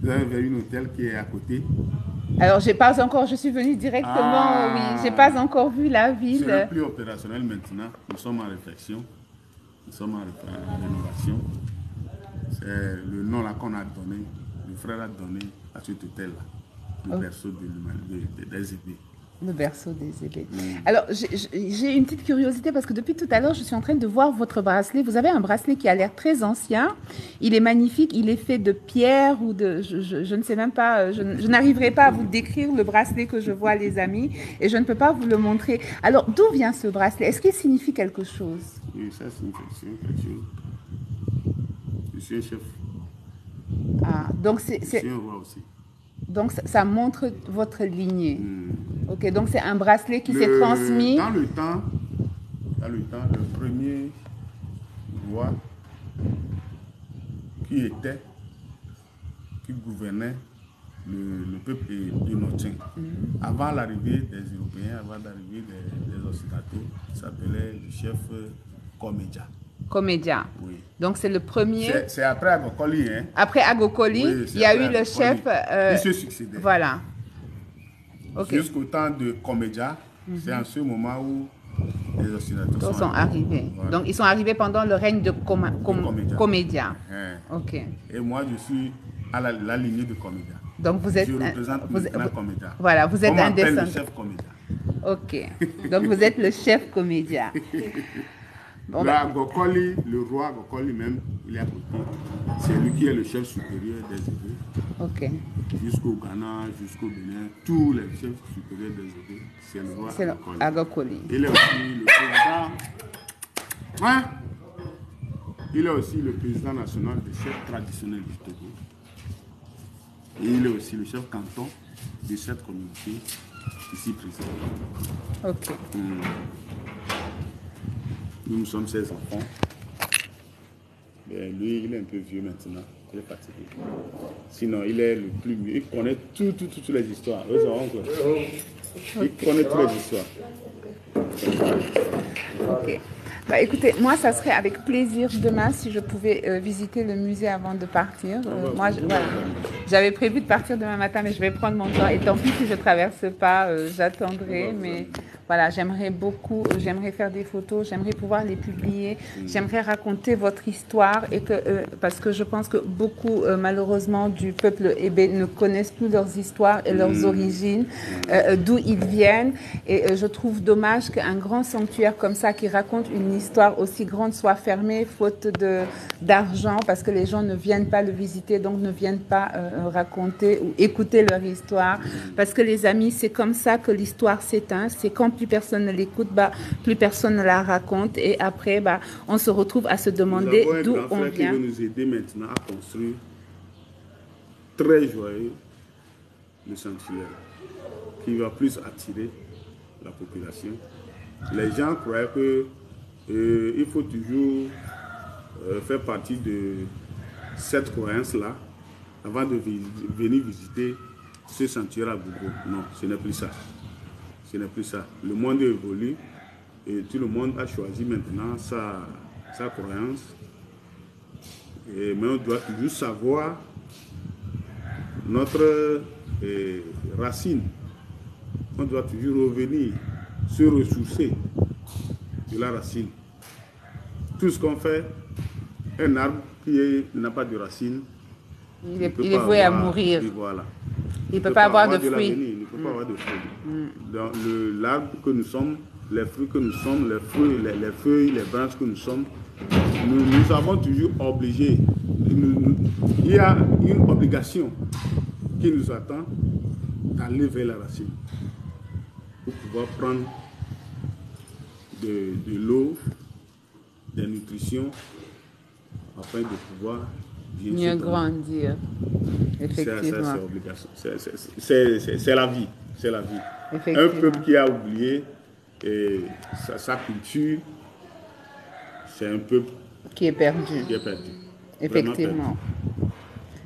vous avez vu un hôtel qui est à côté.
Alors, j'ai pas encore, je suis venue directement, oui, j'ai pas encore vu la ville.
C'est le plus opérationnel maintenant. Nous sommes en réflexion. Nous sommes en rénovation. C'est le nom là qu'on a donné, le frère a donné à cet hôtel-là. Le berceau des Zébé.
Le berceau des Zébé. Alors, j'ai une petite curiosité parce que depuis tout à l'heure, je suis en train de voir votre bracelet. Vous avez un bracelet qui a l'air très ancien. Il est magnifique. Il est fait de pierre ou de... Je ne sais même pas. Je n'arriverai pas à vous décrire le bracelet que je vois, les amis. Et je ne peux pas vous le montrer. Alors, d'où vient ce bracelet? Est-ce qu'il signifie quelque chose?
Oui, ça signifie quelque chose. Je suis un chef.
Ah, donc c'est...
Je suis un roi aussi.
Donc, ça montre votre lignée. Ok, donc c'est un bracelet qui s'est transmis.
Dans le temps, le premier roi qui gouvernait le peuple inotien, avant l'arrivée des Européens, avant l'arrivée des Occidentaux, il s'appelait le chef Comédia.
Comédia.
Oui.
Donc c'est le premier.
C'est après Agokoli. Hein?
Après Agokoli, oui, il y a eu le chef.
Il se succédait.
Voilà. Okay.
Jusqu'au temps de Comédia, c'est en ce moment où les Occidentaux
sont arrivés. Voilà. Donc ils sont arrivés pendant le règne de Comédia. Ok.
Et moi je suis à la lignée de Comédia.
Donc vous êtes.
Je représente Comédia.
Voilà, vous êtes un descendant.
Le chef Comédia.
Ok. Donc vous êtes le chef Comédia.
Bon, Agokoli, le roi Agokoli même, il est à côté. C'est lui qui est le chef supérieur des Zébé.
Ok.
Jusqu'au Ghana, jusqu'au Bénin, tous les chefs supérieurs des Zébé, c'est le roi
Agokoli.
Il est aussi le président. Hein? Il est aussi le président national des chefs traditionnels du Togo. Et il est aussi le chef canton de cette communauté ici présente.
Ok.
Nous sommes ses enfants. Mais lui, il est un peu vieux maintenant. Il est fatigué. Sinon, il est le plus vieux. Il connaît toutes les histoires. Il connaît toutes les histoires.
Ok. Bah, écoutez, moi, ça serait avec plaisir demain si je pouvais visiter le musée avant de partir. Moi, voilà. J'avais prévu de partir demain matin, mais je vais prendre mon temps. Et tant pis si je ne traverse pas, j'attendrai. Mais voilà, j'aimerais beaucoup, j'aimerais faire des photos, j'aimerais pouvoir les publier, j'aimerais raconter votre histoire. Et parce que je pense que beaucoup, malheureusement, du peuple hébé ne connaissent plus leurs histoires et leurs origines, d'où ils viennent. Et je trouve dommage qu'un grand sanctuaire comme ça, qui raconte une histoire aussi grande, soit fermé faute d'argent, parce que les gens ne viennent pas le visiter, donc ne viennent pas raconter ou écouter leur histoire. Parce que les amis, c'est comme ça que l'histoire s'éteint. C'est quand plus personne ne l'écoute, plus personne ne la raconte. Et après, on se retrouve à se demander d'où on vient.
Qui veut nous aider maintenant à construire très joyeux le sanctuaire, qui va plus attirer la population. Les gens croient que il faut toujours faire partie de cette croyance-là avant de venir visiter ce sanctuaire à Bourgo. Non, ce n'est plus ça. Ce n'est plus ça. Le monde évolue et tout le monde a choisi maintenant sa croyance. Mais on doit toujours savoir notre racine. On doit toujours revenir, se ressourcer de la racine. Tout ce qu'on fait, un arbre qui n'a pas de racine,
il est voué à mourir.
Voilà.
Il ne peut pas avoir de fruits.
Il ne peut pas avoir de fruits. Dans l'arbre que nous sommes, les fruits que nous sommes, les feuilles, les branches que nous sommes, nous avons toujours obligé. Il y a une obligation qui nous attend d'aller vers la racine pour pouvoir prendre de l'eau, des nutritions, afin de pouvoir
mieux grandir. Effectivement.
C'est obligation. C'est la vie. C'est la vie. Un peuple qui a oublié sa culture, c'est un peuple
qui est perdu. Effectivement.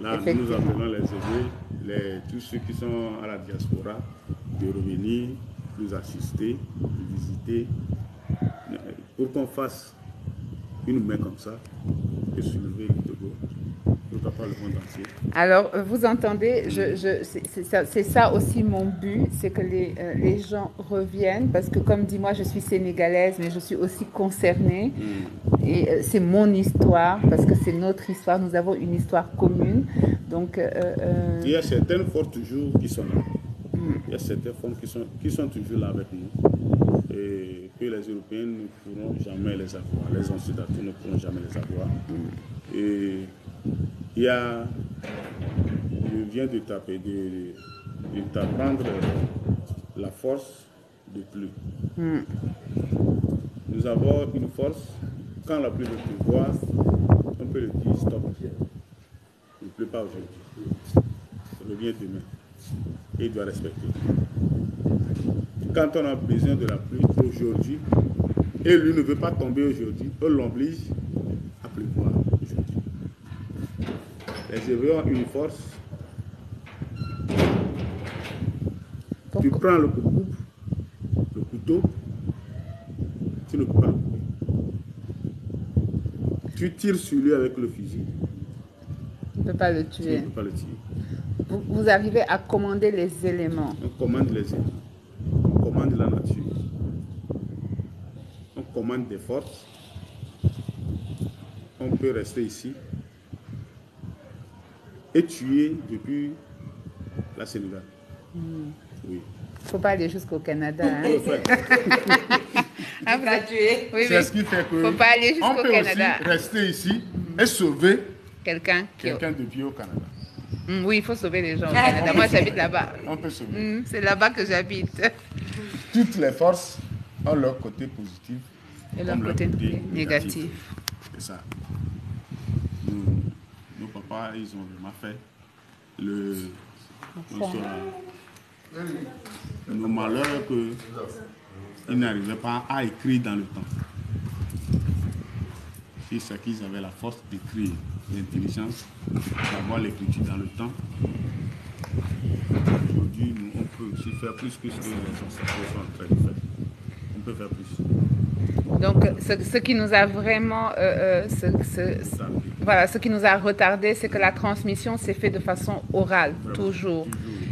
Là, nous appelons les aînés, tous ceux qui sont à la diaspora, de revenir, nous assister, nous visiter, pour qu'on fasse une main comme ça, et soulever le Togo, pourquoi pas le monde entier.
Alors, vous entendez, c'est ça aussi mon but, c'est que les gens reviennent, parce que comme dit moi, je suis sénégalaise, mais je suis aussi concernée, et c'est mon histoire, parce que c'est notre histoire, nous avons une histoire commune. Donc,
il y a certaines forces toujours qui sont là. Il y a certaines formes qui sont toujours là avec nous. Et que les Européens ne pourront jamais les avoir. Les Occidentaux ne pourront jamais les avoir. Et il y a... Je viens de t'apprendre la force de pluie. Nous avons une force. Quand la pluie veut pleuvoir, on peut le dire stop. Il ne pleut pas aujourd'hui. Ça revient demain. Et il doit respecter. Quand on a besoin de la pluie aujourd'hui, et lui ne veut pas tomber aujourd'hui, on l'oblige à pleuvoir aujourd'hui. Les Hébreux ont une force. Tu prends le couteau, tu ne peux pas le couper. Tu tires sur lui avec le fusil.
Tu ne peux pas le tuer.
Tu ne peux pas le tuer.
Vous arrivez à commander les éléments.
On commande les éléments. On commande la nature. On commande des forces. On peut rester ici et tuer depuis la Sénégal. Oui.
Il ne faut pas aller jusqu'au Canada. Hein.
C'est ce qui fait que
faut pas aller jusqu'au
on peut
Canada.
Aussi rester ici et sauver
quelqu'un
de vie au Canada.
Oui, il faut sauver les gens au Canada. Moi, j'habite là-bas.
On peut sauver.
C'est là-bas que j'habite.
Toutes les forces ont leur côté positif
et leur côté négatif.
C'est ça. Nos papas, ils ont vraiment fait nos malheurs qu'ils n'arrivaient pas à écrire dans le temps. Et c'est qu'ils avaient la force d'écrire, l'intelligence, d'avoir l'écriture dans le temps. Aujourd'hui, nous, on peut aussi faire plus que ce que les ancêtres sont en train de faire. On peut faire plus.
Donc, ce qui nous a vraiment, voilà, ce qui nous a retardé, c'est que la transmission s'est faite de façon orale, vraiment, toujours,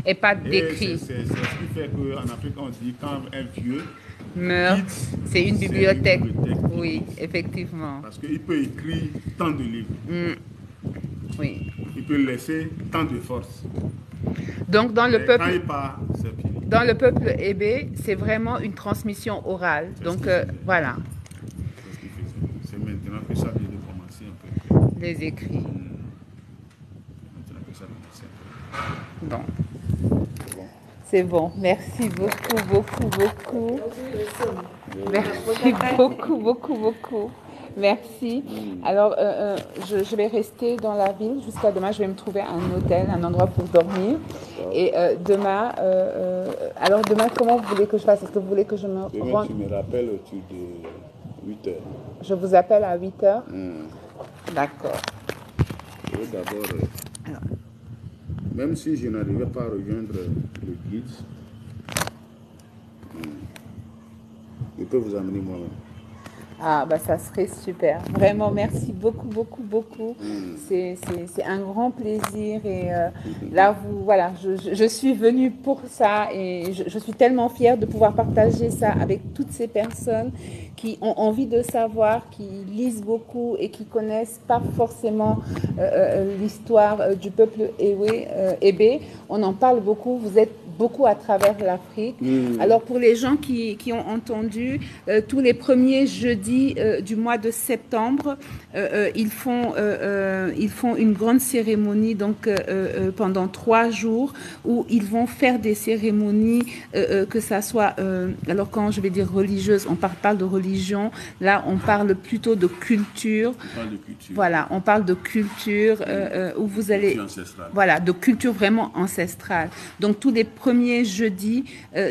et pas d'écrit.
C'est ce qui fait qu'en Afrique, on dit quand un vieux
meurt, c'est une bibliothèque. Oui, effectivement.
Parce qu'il peut écrire tant de livres.
Oui.
Il peut laisser tant de force.
Donc, dans le peuple,
quand il part, c'est fini.
Dans le peuple hébé, c'est vraiment une transmission orale. Donc, voilà.
C'est maintenant que ça vient de commencer un peu.
Les écrits.
Maintenant que ça vient de commencer un peu.
Bon. C'est bon. Merci beaucoup, beaucoup, beaucoup. Merci beaucoup. Merci. Alors, je vais rester dans la ville jusqu'à demain. Je vais me trouver un hôtel, un endroit pour dormir. Et demain, alors demain, comment vous voulez que je fasse? Est-ce que vous voulez que je me
rende? Tu me rappelles autour de 8 heures.
Je vous appelle à 8 heures? D'accord.
D'abord, même si je n'arrivais pas à rejoindre le guide, je peux vous amener moi-même.
Ah, bah ça serait super. Vraiment, merci beaucoup. C'est un grand plaisir. Et là, voilà, je suis venue pour ça et je suis tellement fière de pouvoir partager ça avec toutes ces personnes qui ont envie de savoir, qui lisent beaucoup et qui connaissent pas forcément l'histoire du peuple hébé. On en parle beaucoup. Vous êtes beaucoup à travers l'Afrique. Alors pour les gens qui ont entendu, tous les premiers jeudis du mois de septembre, ils font une grande cérémonie donc pendant 3 jours où ils vont faire des cérémonies, que ça soit, alors quand je vais dire religieuse, on parle de religion, là on parle plutôt de culture.
On parle de culture.
Voilà, on parle de culture où vous allez, voilà, de culture vraiment ancestrale. Donc tous les premiers jeudis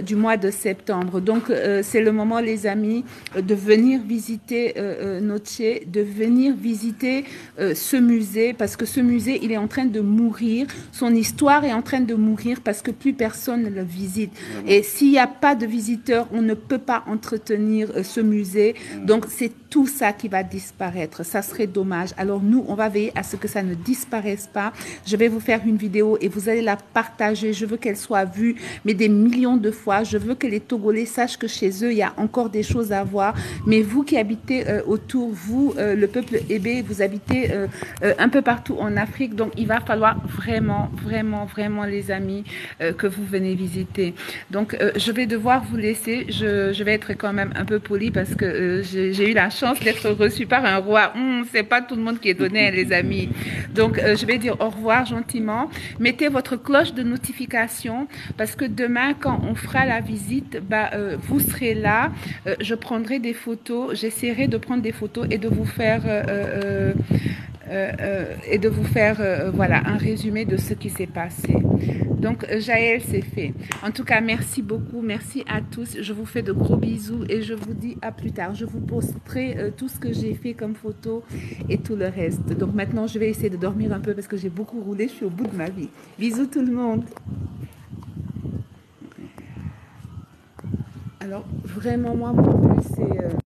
du mois de septembre. Donc c'est le moment, les amis, de venir visiter Noche, de venir visiter ce musée, parce que ce musée, il est en train de mourir. Son histoire est en train de mourir parce que plus personne ne le visite. Et s'il n'y a pas de visiteurs, on ne peut pas entretenir ce musée. Donc c'est tout ça qui va disparaître. Ça serait dommage. Alors nous, on va veiller à ce que ça ne disparaisse pas. Je vais vous faire une vidéo et vous allez la partager. Je veux qu'elle soit vue, mais des millions de fois. Je veux que les Togolais sachent que chez eux, il y a encore des choses à voir. Mais vous qui habitez autour, vous, le peuple hébé, vous habitez un peu partout en Afrique. Donc, il va falloir vraiment, vraiment, vraiment, les amis, que vous venez visiter. Donc, je vais devoir vous laisser. Je vais être quand même un peu polie parce que j'ai eu la chance d'être reçue par un roi. C'est pas tout le monde qui est donné, les amis. Donc, je vais dire au revoir gentiment. Mettez votre cloche de notification parce que demain, quand on fera la visite, vous serez là. Je prendrai des photos. J'essaierai de prendre des photos et de vous faire... voilà, un résumé de ce qui s'est passé. Donc, Jaël, c'est fait. En tout cas, merci beaucoup. Merci à tous. Je vous fais de gros bisous et je vous dis à plus tard. Je vous posterai tout ce que j'ai fait comme photo et tout le reste. Donc, maintenant, je vais essayer de dormir un peu parce que j'ai beaucoup roulé. Je suis au bout de ma vie. Bisous tout le monde. Alors, vraiment, moi, mon but, c'est...